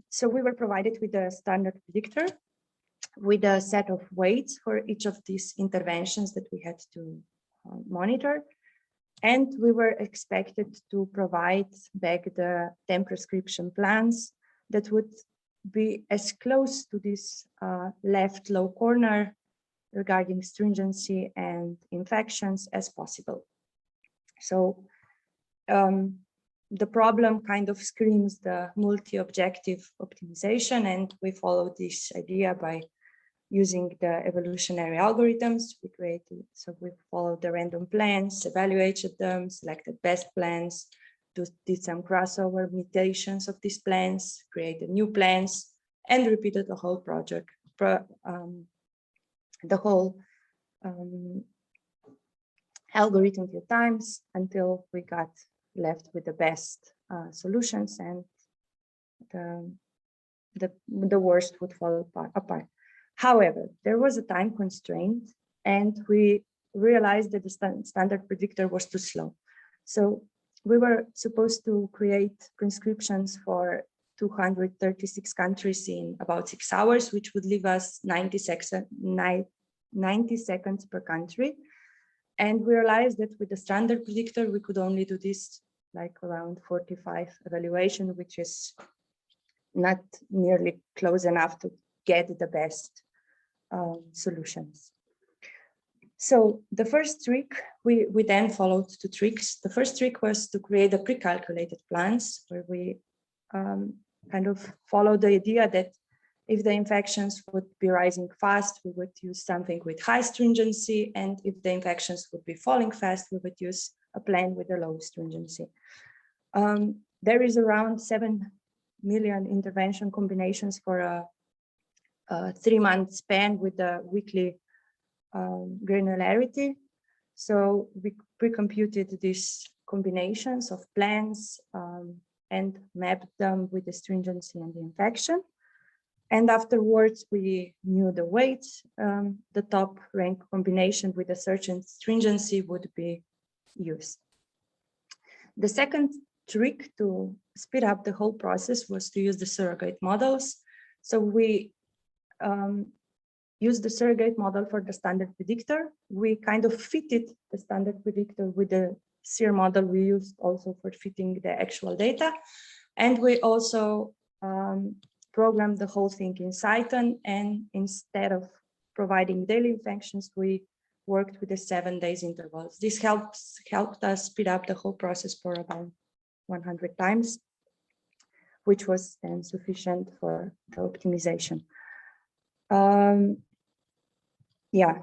So we were provided with a standard predictor with a set of weights for each of these interventions that we had to monitor. And we were expected to provide back the 10 prescription plans that would be as close to this left low corner regarding stringency and infections as possible. So the problem kind of screams the multi-objective optimization, and we followed this idea by using the evolutionary algorithms we created. So we followed the random plans, evaluated them, selected best plans, did some crossover mutations of these plans, created new plans, and repeated the whole project, the whole algorithm a few times until we got left with the best solutions, and the worst would fall apart. However, there was a time constraint, and we realized that the standard predictor was too slow. So we were supposed to create prescriptions for 236 countries in about 6 hours, which would leave us 90 seconds per country. And we realized that with the standard predictor, we could only do this like around 45 evaluation, which is not nearly close enough to get the best solutions. So the first trick, we then followed 2 tricks. The first trick was to create a pre-calculated plans where we kind of follow the idea that if the infections would be rising fast, we would use something with high stringency, and if the infections would be falling fast, we would use a plan with a low stringency. There is around 7 million intervention combinations for a 3-month span with a weekly granularity. So we pre-computed these combinations of plans and mapped them with the stringency and the infection. And afterwards, we knew the weights. The top rank combination with a certain stringency would be used. The second trick to speed up the whole process was to use the surrogate models. So we used the surrogate model for the standard predictor. We kind of fitted the standard predictor with the SEER model we used also for fitting the actual data. And we also programmed the whole thing in Cython, and instead of providing daily infections, we worked with the 7 days intervals. This helped us speed up the whole process for about 100 times, which was then sufficient for the optimization.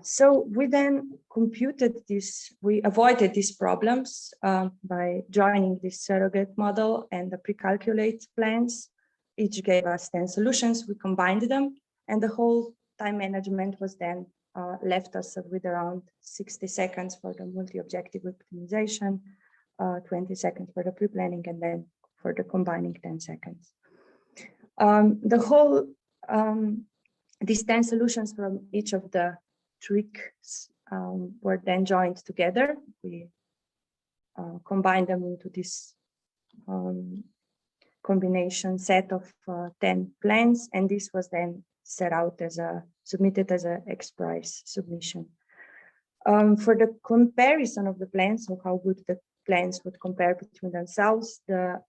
So we then computed this, we avoided these problems by joining this surrogate model and the pre-calculate plans. Each gave us 10 solutions, we combined them, and the whole time management was then left us with around 60 seconds for the multi-objective optimization, 20 seconds for the pre-planning, and then for the combining 10 seconds. These 10 solutions from each of the tricks were then joined together. We combined them into this combination set of 10 plans, and this was then set out as submitted as an X-Prize submission. For the comparison of the plans, so how good the plans would compare between themselves, the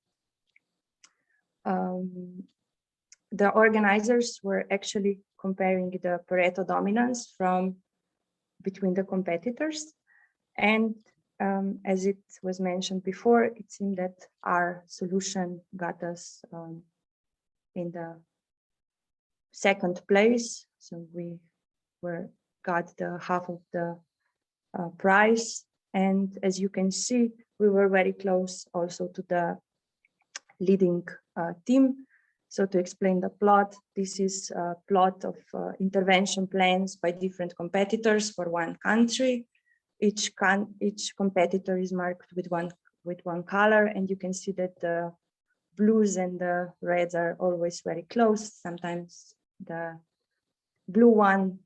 the organizers were actually comparing the Pareto dominance between the competitors. And as it was mentioned before, it seemed that our solution got us in the second place. So we got the half of the price. And as you can see, we were very close also to the leading team. So to explain the plot, this is a plot of intervention plans by different competitors for one country. Each competitor is marked with one color, and you can see that the blues and the reds are always very close. Sometimes the blue one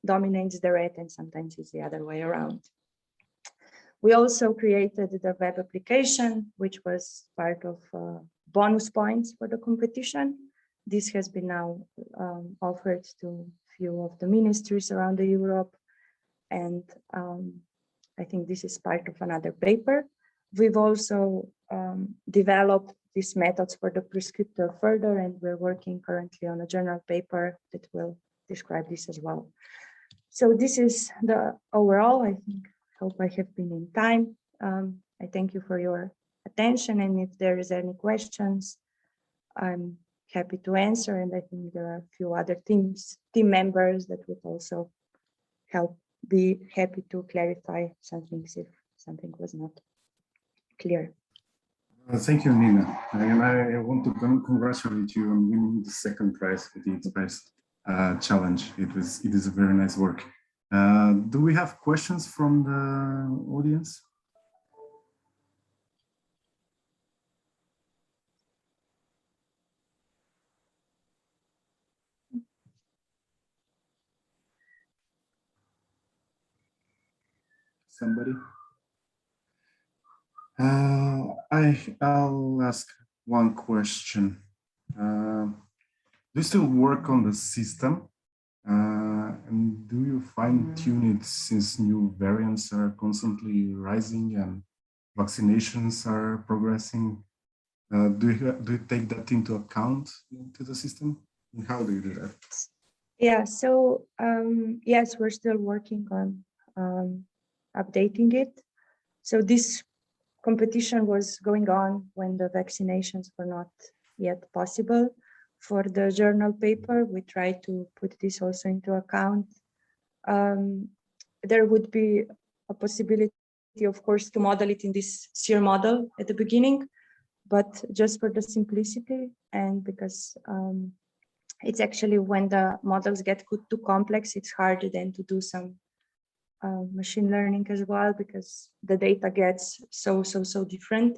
dominates the red, and sometimes it's the other way around. We also created the web application, which was part of bonus points for the competition. This has been now offered to a few of the ministries around Europe. And I think this is part of another paper. We've also developed these methods for the prescriptor further, and we're working currently on a journal paper that will describe this as well. So this is the overall. I hope I have been in time. I thank you for your attention, and if there is any questions, I'm happy to answer. And I think there are a few other team members that would also be happy to clarify something if something was not clear. Thank you, Nina. And I want to congratulate you on winning the second prize for the Express challenge. It is a very nice work. Do we have questions from the audience? Somebody? I'll ask one question. Do you still work on the system? And do you fine-tune it since new variants are constantly rising and vaccinations are progressing? Do you take that into account into the system? And how do you do that? Yeah, so yes, we're still working on updating it. So this competition was going on when the vaccinations were not yet possible. For the journal paper, we try to put this also into account. There would be a possibility, of course, to model it in this SEER model at the beginning, but just for the simplicity and because it's actually when the models get too complex, it's harder then to do some machine learning as well, because the data gets so different.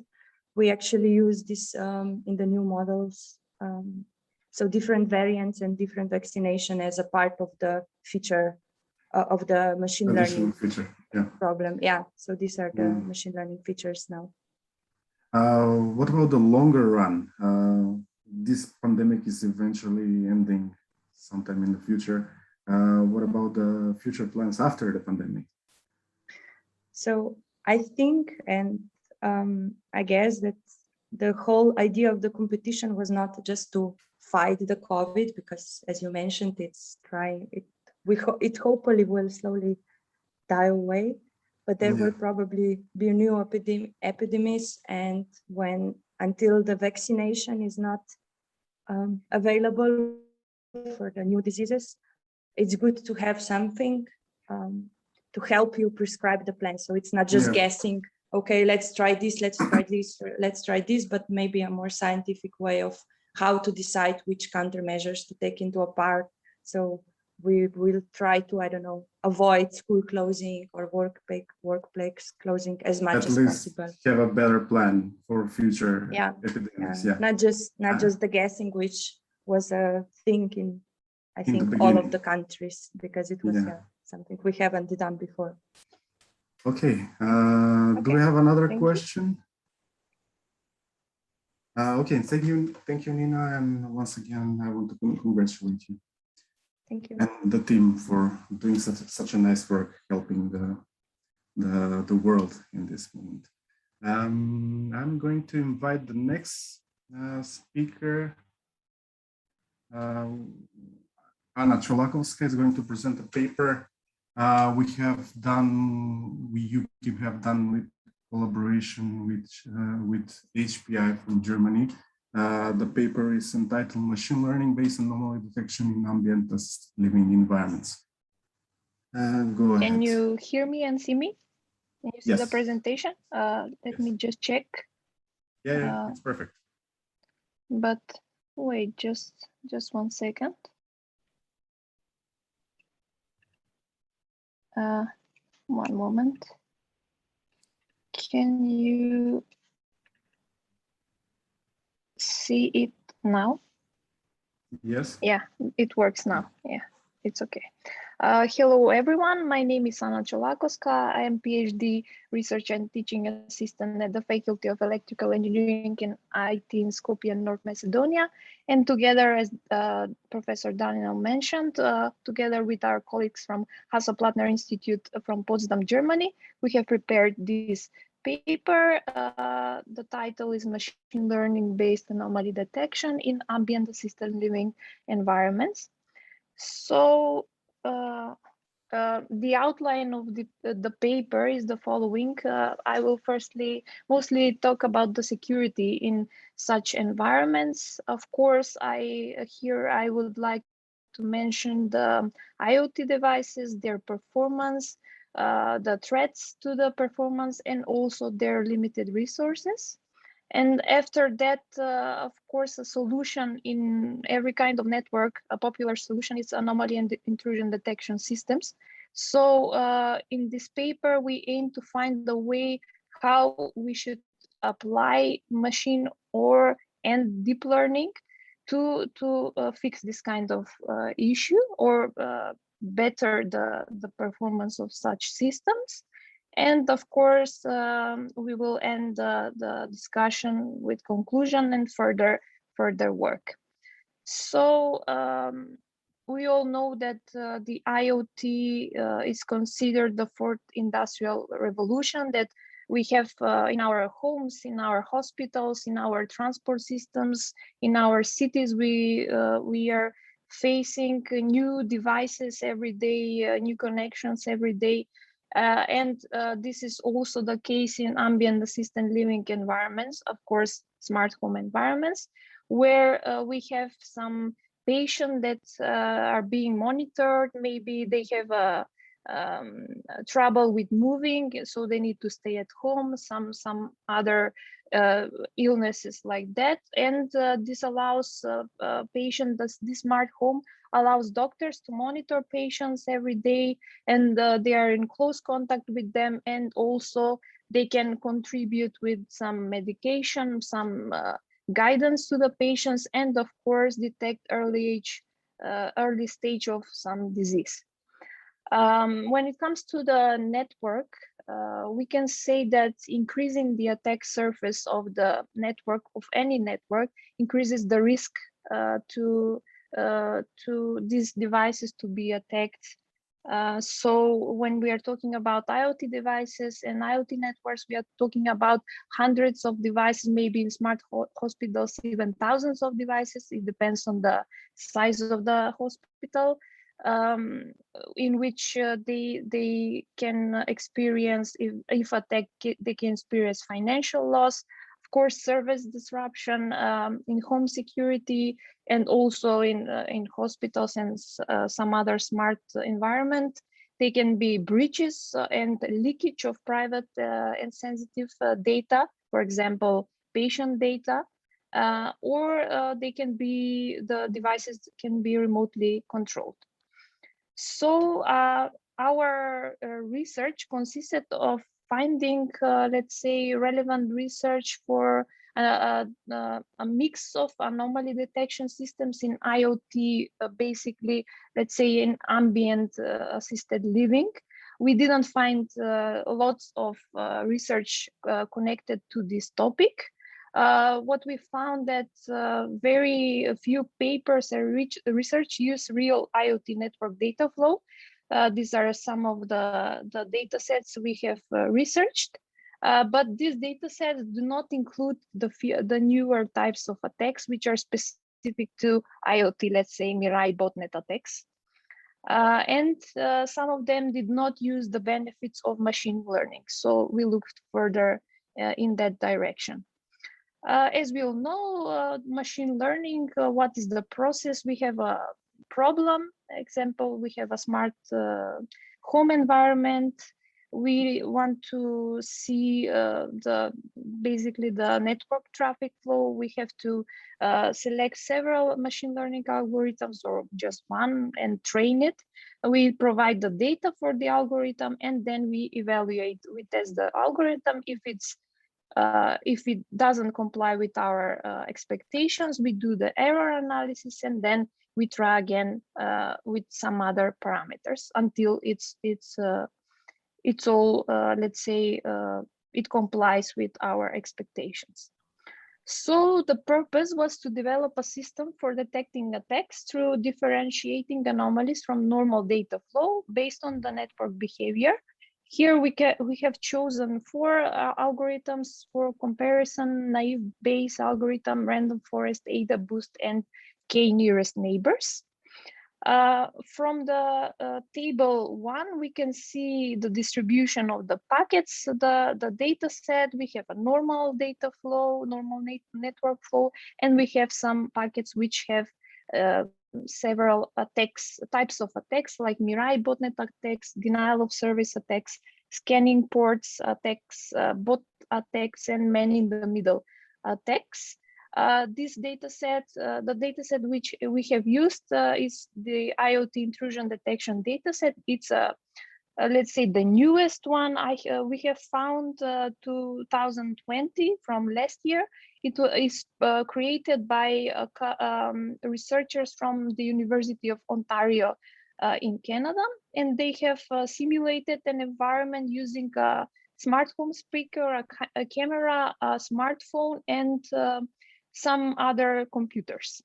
We actually use this in the new models. So different variants and different vaccination as a part of the feature of the machine learning problem. Yeah, so these are the machine learning features now. What about the longer run? This pandemic is eventually ending sometime in the future. What about the future plans after the pandemic? So I think, and I guess that the whole idea of the competition was not just to fight the COVID, because as you mentioned, it hopefully will slowly die away, but there will probably be new epidemics, and until the vaccination is not available for the new diseases, it's good to have something to help you prescribe the plan. So it's not just guessing, okay, let's try this, let's try this, but maybe a more scientific way of how to decide which countermeasures to take into account. So we will try to, I don't know, avoid school closing or workplace closing as much as possible. Have a better plan for future epidemics. Not just the guessing, which was a thing in I think all of the countries, because it was something we haven't done before. Okay. Do we have another question? Okay, thank you, Nina, and once again, I want to congratulate you. Thank you. And the team for doing such a nice work, helping the world in this moment. I'm going to invite the next speaker, Anna Cholakoska, is going to present a paper we have done with collaboration with HPI from Germany. The paper is entitled Machine Learning Based Anomaly Detection in Ambient Assisted Living Environments. Go ahead. Can you hear me and see me? Can you see the Yes. presentation? Let me just check. Yeah, it's perfect. But wait, just 1 second. One moment. Can you see it now? Yes. Yeah, it works now. Yeah, it's okay. Hello, everyone. My name is Anna Cholakoska. I am PhD research and teaching assistant at the Faculty of Electrical Engineering and IT in Skopje, North Macedonia. And together, as Professor Daniel mentioned, together with our colleagues from Hasso-Plattner Institute from Potsdam, Germany, we have prepared this paper. The title is Machine Learning Based Anomaly Detection in Ambient Assisted Living Environments. So the outline of the paper is the following. I will mostly talk about the security in such environments. Of course, I would like to mention the IoT devices, their performance, the threats to the performance, and also their limited resources. And after that, of course, a solution in every kind of network, a popular solution is anomaly and intrusion detection systems. So in this paper, we aim to find the way how we should apply machine and deep learning to fix this kind of issue or better the performance of such systems. And of course, we will end the discussion with conclusion and further work. So we all know that the IoT is considered the fourth industrial revolution that we have in our homes, in our hospitals, in our transport systems, in our cities. We are facing new devices every day, new connections every day. And this is also the case in ambient assisted living environments, of course, smart home environments, where we have some patients that are being monitored. Maybe they have trouble with moving, so they need to stay at home, some other illnesses like that. And this allows patients, this smart home allows doctors to monitor patients every day, and they are in close contact with them, and also they can contribute with some medication, some guidance to the patients, and of course detect early stage of some disease. When it comes to the network, we can say that increasing the attack surface of the network, of any network, increases the risk to these devices to be attacked. So when we are talking about IoT devices and IoT networks, we are talking about hundreds of devices, maybe in smart hospitals, even thousands of devices. It depends on the size of the hospital, in which they can experience, if attacked, they can experience financial loss, of course, service disruption, in home security, and also in hospitals and some other smart environment. They can be breaches and leakage of private and sensitive data, for example, patient data, or the devices can be remotely controlled. So our research consisted of finding, let's say, relevant research for a mix of anomaly detection systems in IoT, basically, let's say, in ambient assisted living. We didn't find lots of research connected to this topic. What we found that very few papers and research use real IoT network data flow. These are some of the data sets we have researched. But these data sets do not include the newer types of attacks, which are specific to IoT, let's say Mirai botnet attacks. And some of them did not use the benefits of machine learning. So we looked further in that direction. As we all know, machine learning, what is the process? We have a problem. Example, we have a smart home environment. We want to see basically the network traffic flow. We have to select several machine learning algorithms or just one and train it. We provide the data for the algorithm, and then we evaluate, we test the algorithm. If it doesn't comply with our expectations, we do the error analysis, and then we try again with some other parameters until it's all, let's say, it complies with our expectations. So the purpose was to develop a system for detecting attacks through differentiating anomalies from normal data flow based on the network behavior. Here we have chosen 4 algorithms for comparison: naive Bayes algorithm, random forest, ADA boost, and K nearest neighbors. From the table 1, we can see the distribution of the packets, the data set. We have a normal data flow, normal network flow, and we have some packets which have several types of attacks, like Mirai botnet attacks, denial of service attacks, scanning ports attacks, bot attacks, and man in the middle attacks. This data set, the data set which we have used is the IoT intrusion detection data set. It's let's say the newest one. We have found 2020 from last year. It is created by researchers from the University of Ontario in Canada, and they have simulated an environment using a smart home speaker, a camera, a smartphone, and some other computers.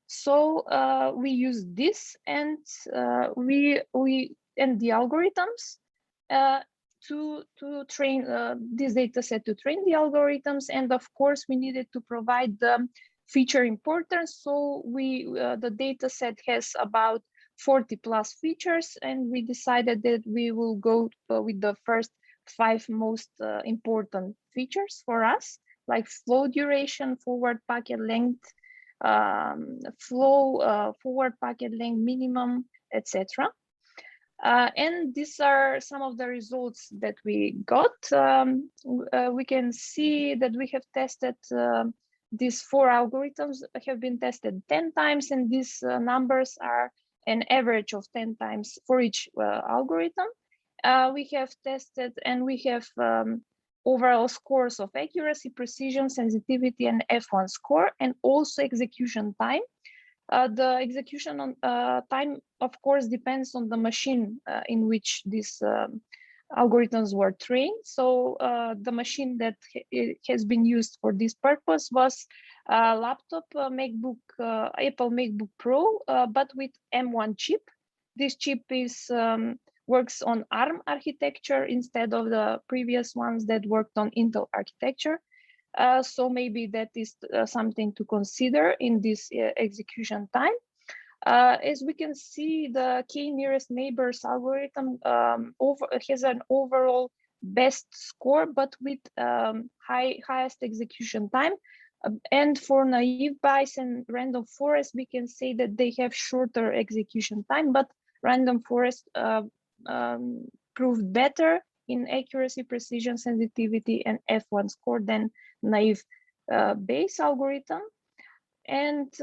So we use this, and and the algorithms to train this data set, to train the algorithms. And of course, we needed to provide the feature importance. So the data set has about 40 plus features, and we decided that we will go with the first 5 most important features for us, like flow duration, forward packet length, forward packet length minimum, etc. And these are some of the results that we got. We can see that we have tested these 4 algorithms have been tested 10 times, and these numbers are an average of 10 times for each algorithm. We have tested, and we have overall scores of accuracy, precision, sensitivity, and F1 score, and also execution time. The execution time, of course, depends on the machine in which these algorithms were trained. So the machine that has been used for this purpose was a laptop MacBook, Apple MacBook Pro, but with M1 chip. This chip works on ARM architecture instead of the previous ones that worked on Intel architecture. So maybe that is something to consider in this execution time. As we can see, the K nearest neighbors algorithm has an overall best score, but with highest execution time. And for naive Bayes and random forest, we can say that they have shorter execution time, but random forest proved better in accuracy, precision, sensitivity, and F1 score than naive Bayes algorithm. And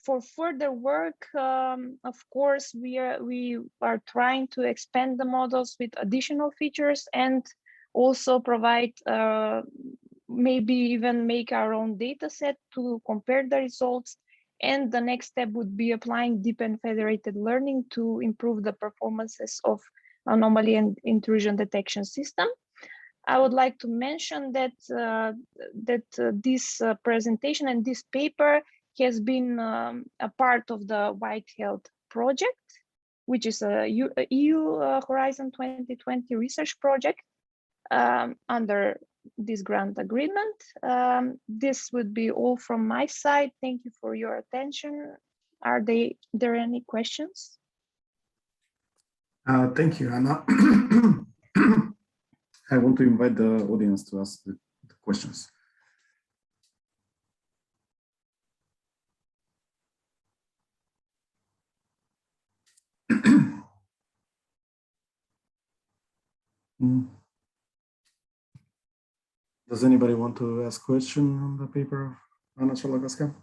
for further work, of course, we are trying to expand the models with additional features, and also provide, maybe even make our own data set to compare the results. And the next step would be applying deep and federated learning to improve the performances of anomaly and intrusion detection system. I would like to mention that this presentation and this paper has been a part of the widehealth project, which is a EU Horizon 2020 research project. under this grant agreement. This would be all from my side. Thank you for your attention. Are there any questions? Thank you, Anna. I want to invite the audience to ask the questions. Does anybody want to ask a question on the paper of Anna Cholakoska?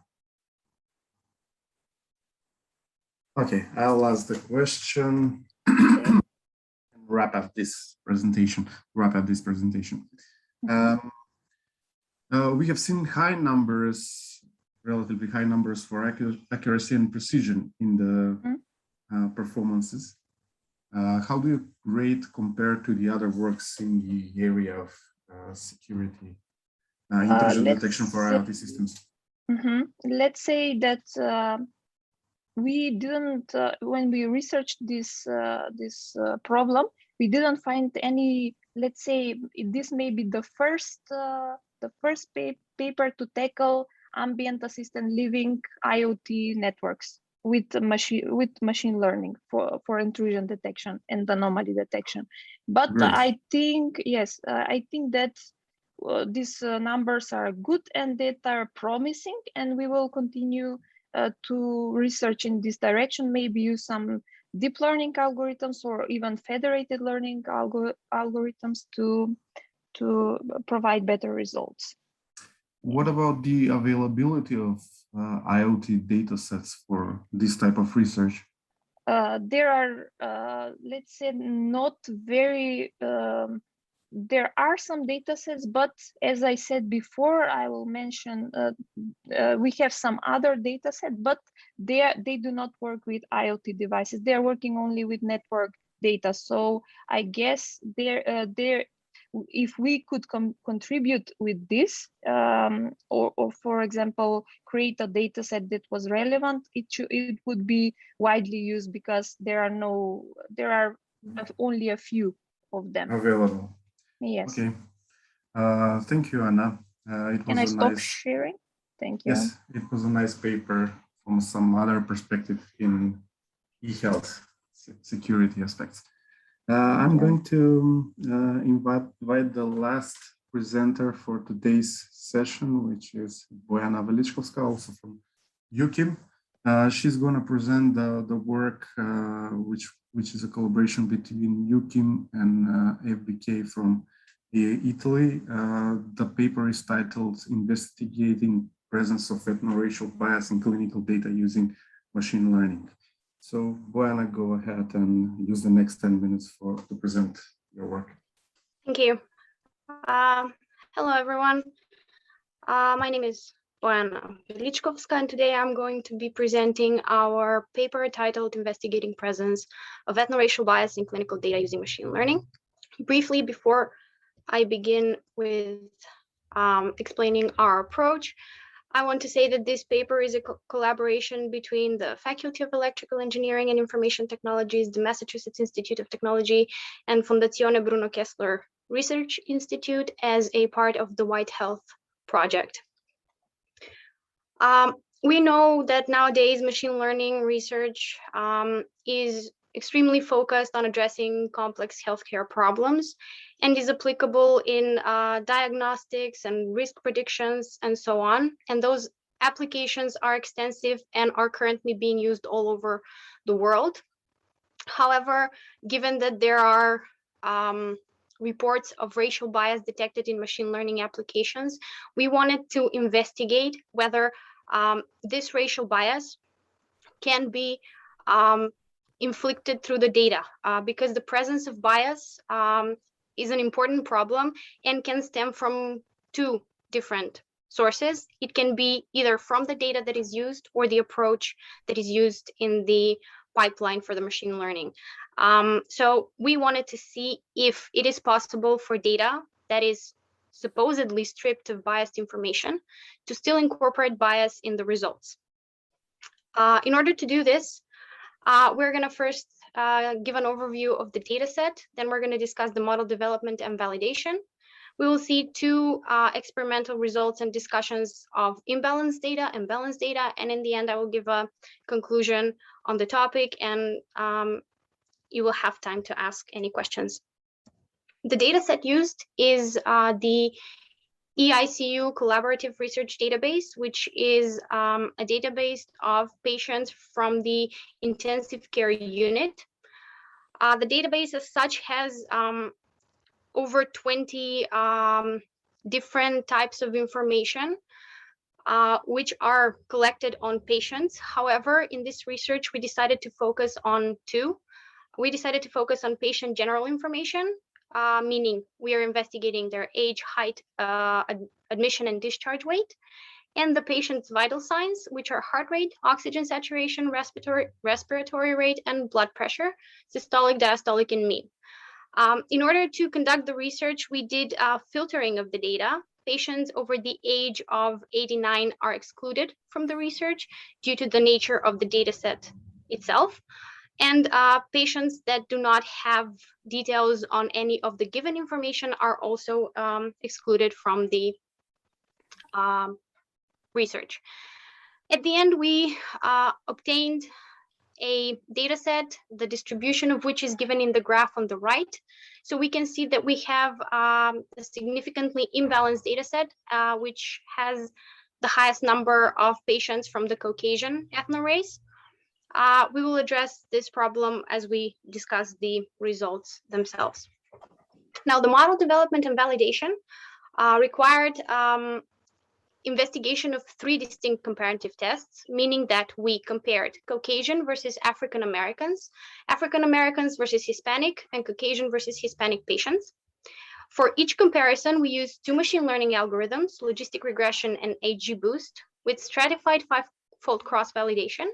Okay, I'll ask the question and wrap up this presentation. We have seen high numbers, relatively high numbers for accuracy and precision in the performances. How do you rate compared to the other works in the area of security, intrusion detection for IoT systems? Let's say that we didn't, when we researched this problem, we didn't find any. Let's say this may be the first paper to tackle ambient assisted living IoT networks with machine learning for intrusion detection and anomaly detection. But Great. I think, yes, I think that these numbers are good and that are promising, and we will continue to research in this direction, maybe use some deep learning algorithms or even federated learning algorithms to provide better results. What about the availability of IoT data sets for this type of research? There are, let's say, not very, there are some data sets, but as I said before, I will mention, we have some other data sets, but they do not work with IoT devices. They are working only with network data. So I guess if we could contribute with this, or for example, create a data set that was relevant, it would be widely used because there are only a few of them Available. Yes. Okay. Thank you, Anna. Can I stop sharing? Thank you. Yes, it was a nice paper from some other perspective in eHealth security aspects. I'm going to invite the last presenter for today's session, which is Bojana Veličkovska, also from UKIM. She's going to present the work, which is a collaboration between UKIM and FBK from Italy. The paper is titled "Investigating Presence of Ethno-Racial Bias in Clinical Data Using Machine Learning." So, Bojana, go ahead and use the next 10 minutes to present your work. Thank you. Hello, everyone. My name is Bojana Veličkovska, and today I'm going to be presenting our paper titled "Investigating Presence of Ethno-Racial Bias in Clinical Data Using Machine Learning." Briefly, before I begin with explaining our approach, I want to say that this paper is a collaboration between the Faculty of Electrical Engineering and Information Technologies, the Massachusetts Institute of Technology, and Fondazione Bruno Kessler Research Institute as a part of the widehealth project. We know that nowadays machine learning research is extremely focused on addressing complex healthcare problems and is applicable in diagnostics and risk predictions and so on. And those applications are extensive and are currently being used all over the world. However, given that there are reports of racial bias detected in machine learning applications, we wanted to investigate whether this racial bias can be inflicted through the data, because the presence of bias is an important problem and can stem from two different sources. It can be either from the data that is used or the approach that is used in the pipeline for the machine learning. So we wanted to see if it is possible for data that is supposedly stripped of biased information to still incorporate bias in the results. In order to do this, we're going to first give an overview of the data set. Then we're going to discuss the model development and validation. We will see two experimental results and discussions of imbalanced data and balanced data. And in the end, I will give a conclusion on the topic, and you will have time to ask any questions. The data set used is the EICU Collaborative Research Database, which is a database of patients from the intensive care unit. The database as such has over 20 different types of information, which are collected on patients. However, in this research, we decided to focus on two. We decided to focus on patient general information, meaning we are investigating their age, height, admission and discharge weight, and the patient's vital signs, which are heart rate, oxygen saturation, respiratory rate, and blood pressure, systolic, diastolic, and mean. In order to conduct the research, we did filtering of the data. Patients over the age of 89 are excluded from the research due to the nature of the data set itself. And patients that do not have details on any of the given information are also excluded from the research. At the end, we obtained a data set, the distribution of which is given in the graph on the right. So we can see that we have a significantly imbalanced data set, which has the highest number of patients from the Caucasian ethno-race. We will address this problem as we discuss the results themselves. Now, the model development and validation required investigation of 3 distinct comparative tests, meaning that we compared Caucasian versus African Americans versus Hispanic, and Caucasian versus Hispanic patients. For each comparison, we used 2 machine learning algorithms, logistic regression and XGBoost, with stratified 5-fold cross-validation.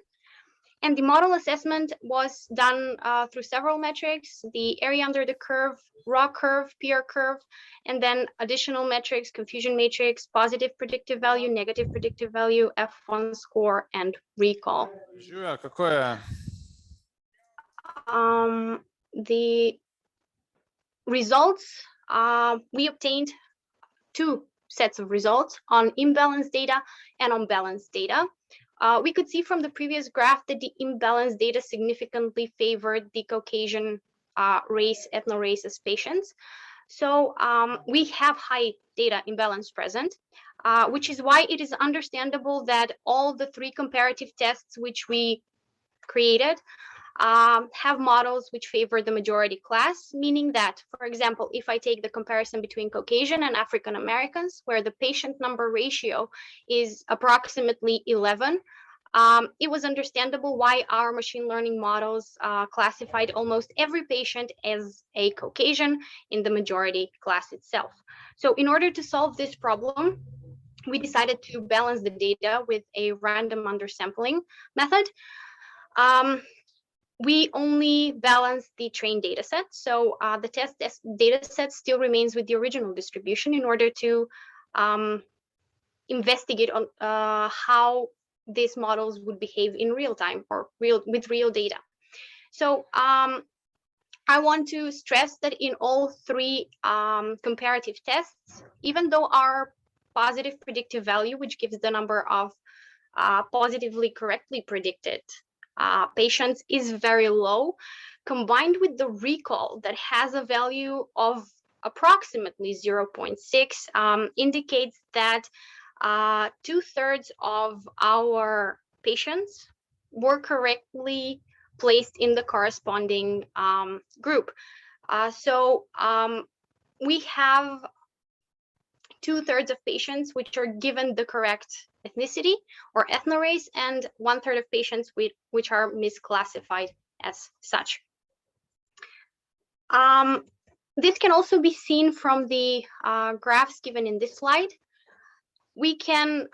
And the model assessment was done through several metrics: the area under the curve, raw curve, PR curve, and then additional metrics, confusion matrix, positive predictive value, negative predictive value, F1 score, and recall. The results, we obtained 2 sets of results on imbalanced data and on balanced data. We could see from the previous graph that the imbalanced data significantly favored the Caucasian race, ethno-race as patients. So we have high data imbalance present, which is why it is understandable that all the 3 comparative tests which we created have models which favor the majority class, meaning that, for example, if I take the comparison between Caucasian and African Americans, where the patient number ratio is approximately 11, it was understandable why our machine learning models classified almost every patient as a Caucasian in the majority class itself. So in order to solve this problem, we decided to balance the data with a random undersampling method. We only balanced the trained data set. So the test data set still remains with the original distribution in order to investigate on how these models would behave in real time or with real data. So I want to stress that in all 3 comparative tests, even though our positive predictive value, which gives the number of positively correctly predicted patients, is very low, combined with the recall that has a value of approximately 0.6, indicates that 2/3 of our patients were correctly placed in the corresponding group. So we have 2/3 of patients which are given the correct ethnicity or ethno-race, and 1/3 of patients which are misclassified as such. This can also be seen from the graphs given in this slide. We can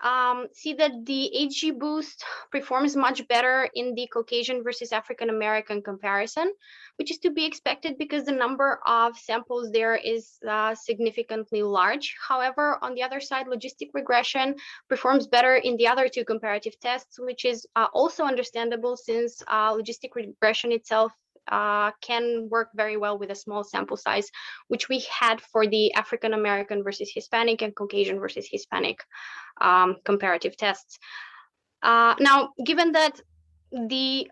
see that the XGBoost performs much better in the Caucasian versus African American comparison, which is to be expected because the number of samples there is significantly large. However, on the other side, logistic regression performs better in the other 2 comparative tests, which is also understandable since logistic regression itself can work very well with a small sample size, which we had for the African American versus Hispanic and Caucasian versus Hispanic comparative tests. Now, given that the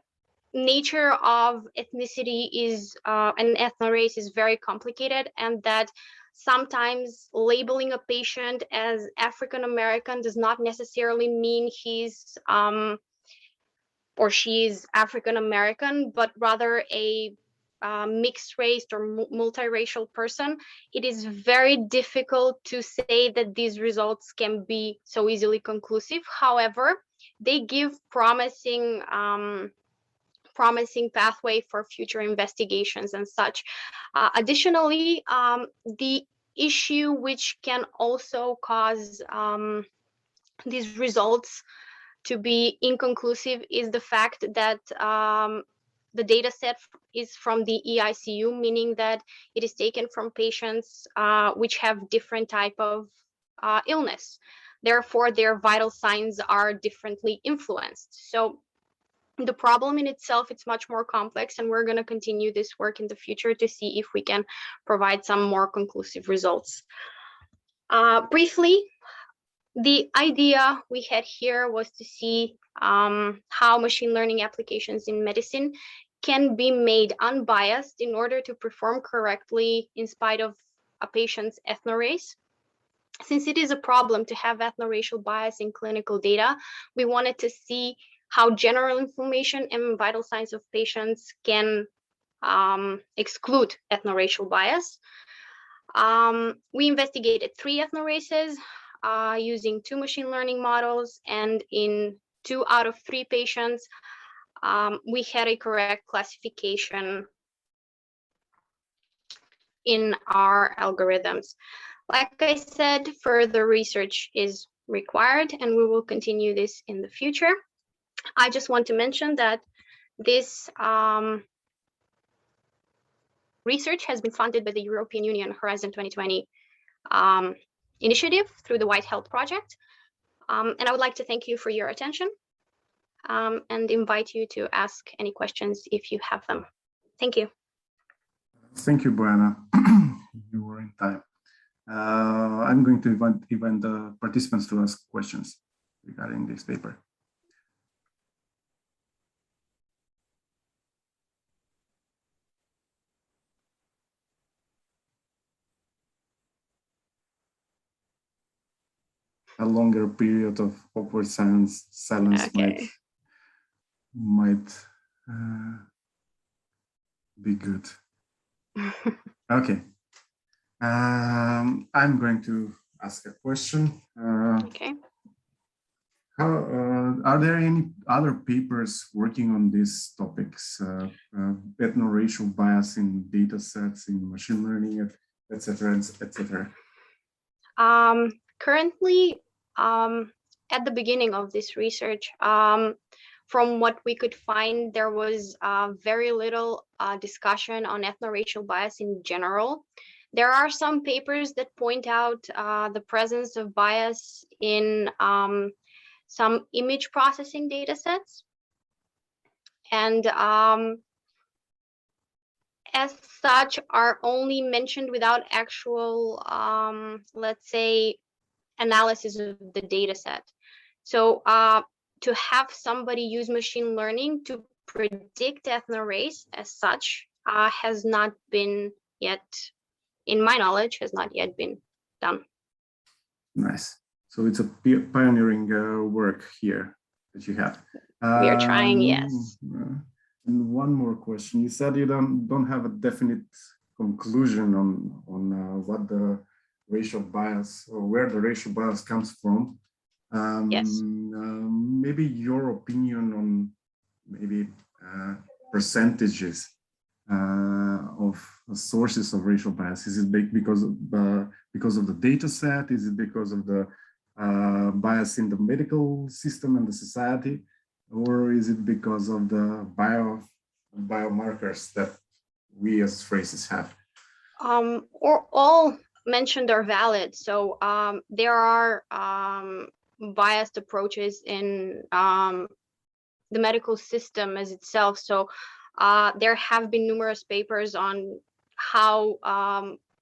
nature of ethnicity is and ethnorace is very complicated, and that sometimes labeling a patient as African American does not necessarily mean he's or she is African American, but rather a mixed race or multiracial person, it is very difficult to say that these results can be so easily conclusive. However, they give promising pathway for future investigations and such. Additionally, the issue which can also cause these results to be inconclusive is the fact that the data set is from the EICU, meaning that it is taken from patients which have different type of illness. Therefore, their vital signs are differently influenced. So the problem in itself, it's much more complex, and we're going to continue this work in the future to see if we can provide some more conclusive results. Briefly, the idea we had here was to see how machine learning applications in medicine can be made unbiased in order to perform correctly in spite of a patient's ethnorace. Since it is a problem to have ethnoracial bias in clinical data, we wanted to see how general information and vital signs of patients can exclude ethnoracial bias. We investigated 3 ethnoraces using 2 machine learning models, and in 2 out of 3 patients, we had a correct classification in our algorithms. Like I said, further research is required, and we will continue this in the future. I just want to mention that this research has been funded by the European Union Horizon 2020 initiative through the White Health project. And I would like to thank you for your attention and invite you to ask any questions if you have them. Thank you. Thank you, Bojana. You were in time. I'm going to invite the participants to ask questions regarding this paper. A longer period of awkward silence okay. might be good. Okay. I'm going to ask a question. Okay. Are there any other papers working on these topics? Ethno-racial bias in data sets, in machine learning, etc., etc. Currently, at the beginning of this research, from what we could find, there was very little discussion on ethno-racial bias in general. There are some papers that point out the presence of bias in some image processing data sets. And as such, are only mentioned without actual, let's say, analysis of the data set. So to have somebody use machine learning to predict ethno-race as such has not been yet, in my knowledge, has not yet been done. Nice. So it's a pioneering work here that you have. We are trying, yes. And one more question. You said you don't have a definite conclusion on what the racial bias or where the racial bias comes from. Yes. Maybe your opinion on maybe percentages of sources of racial bias. Is it because of the data set? Is it because of the bias in the medical system and the society? Or is it because of the biomarkers that we as races have? Or all mentioned are valid. So there are biased approaches in the medical system as itself. So There have been numerous papers on how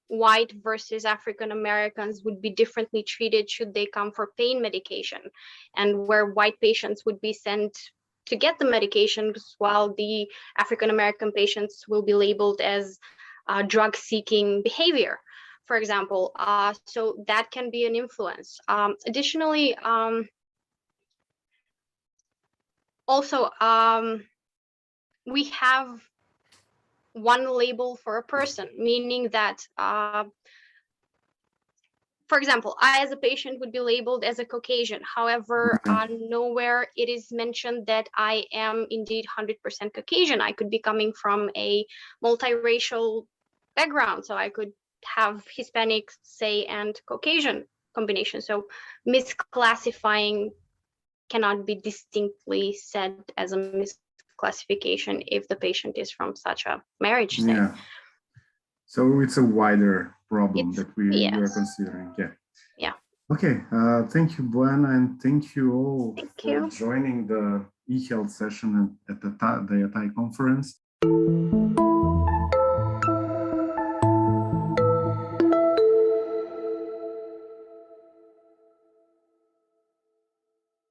white versus African Americans would be differently treated should they come for pain medication, and where white patients would be sent to get the medications while the African American patients will be labeled as drug-seeking behavior, for example. So that can be an influence. Additionally, also, we have one label for a person, meaning that, for example, I as a patient would be labeled as a Caucasian. However, nowhere it is mentioned that I am indeed 100% Caucasian. I could be coming from a multiracial background, so I could have Hispanic, say, and Caucasian combination. So misclassifying cannot be distinctly said as a misclassification if the patient is from such a marriage state. Yeah. So it's a wider problem that we are considering. Yeah. Yeah. Okay. Thank you, Buena, and thank you all for joining the eHealth session at the ETAI conference.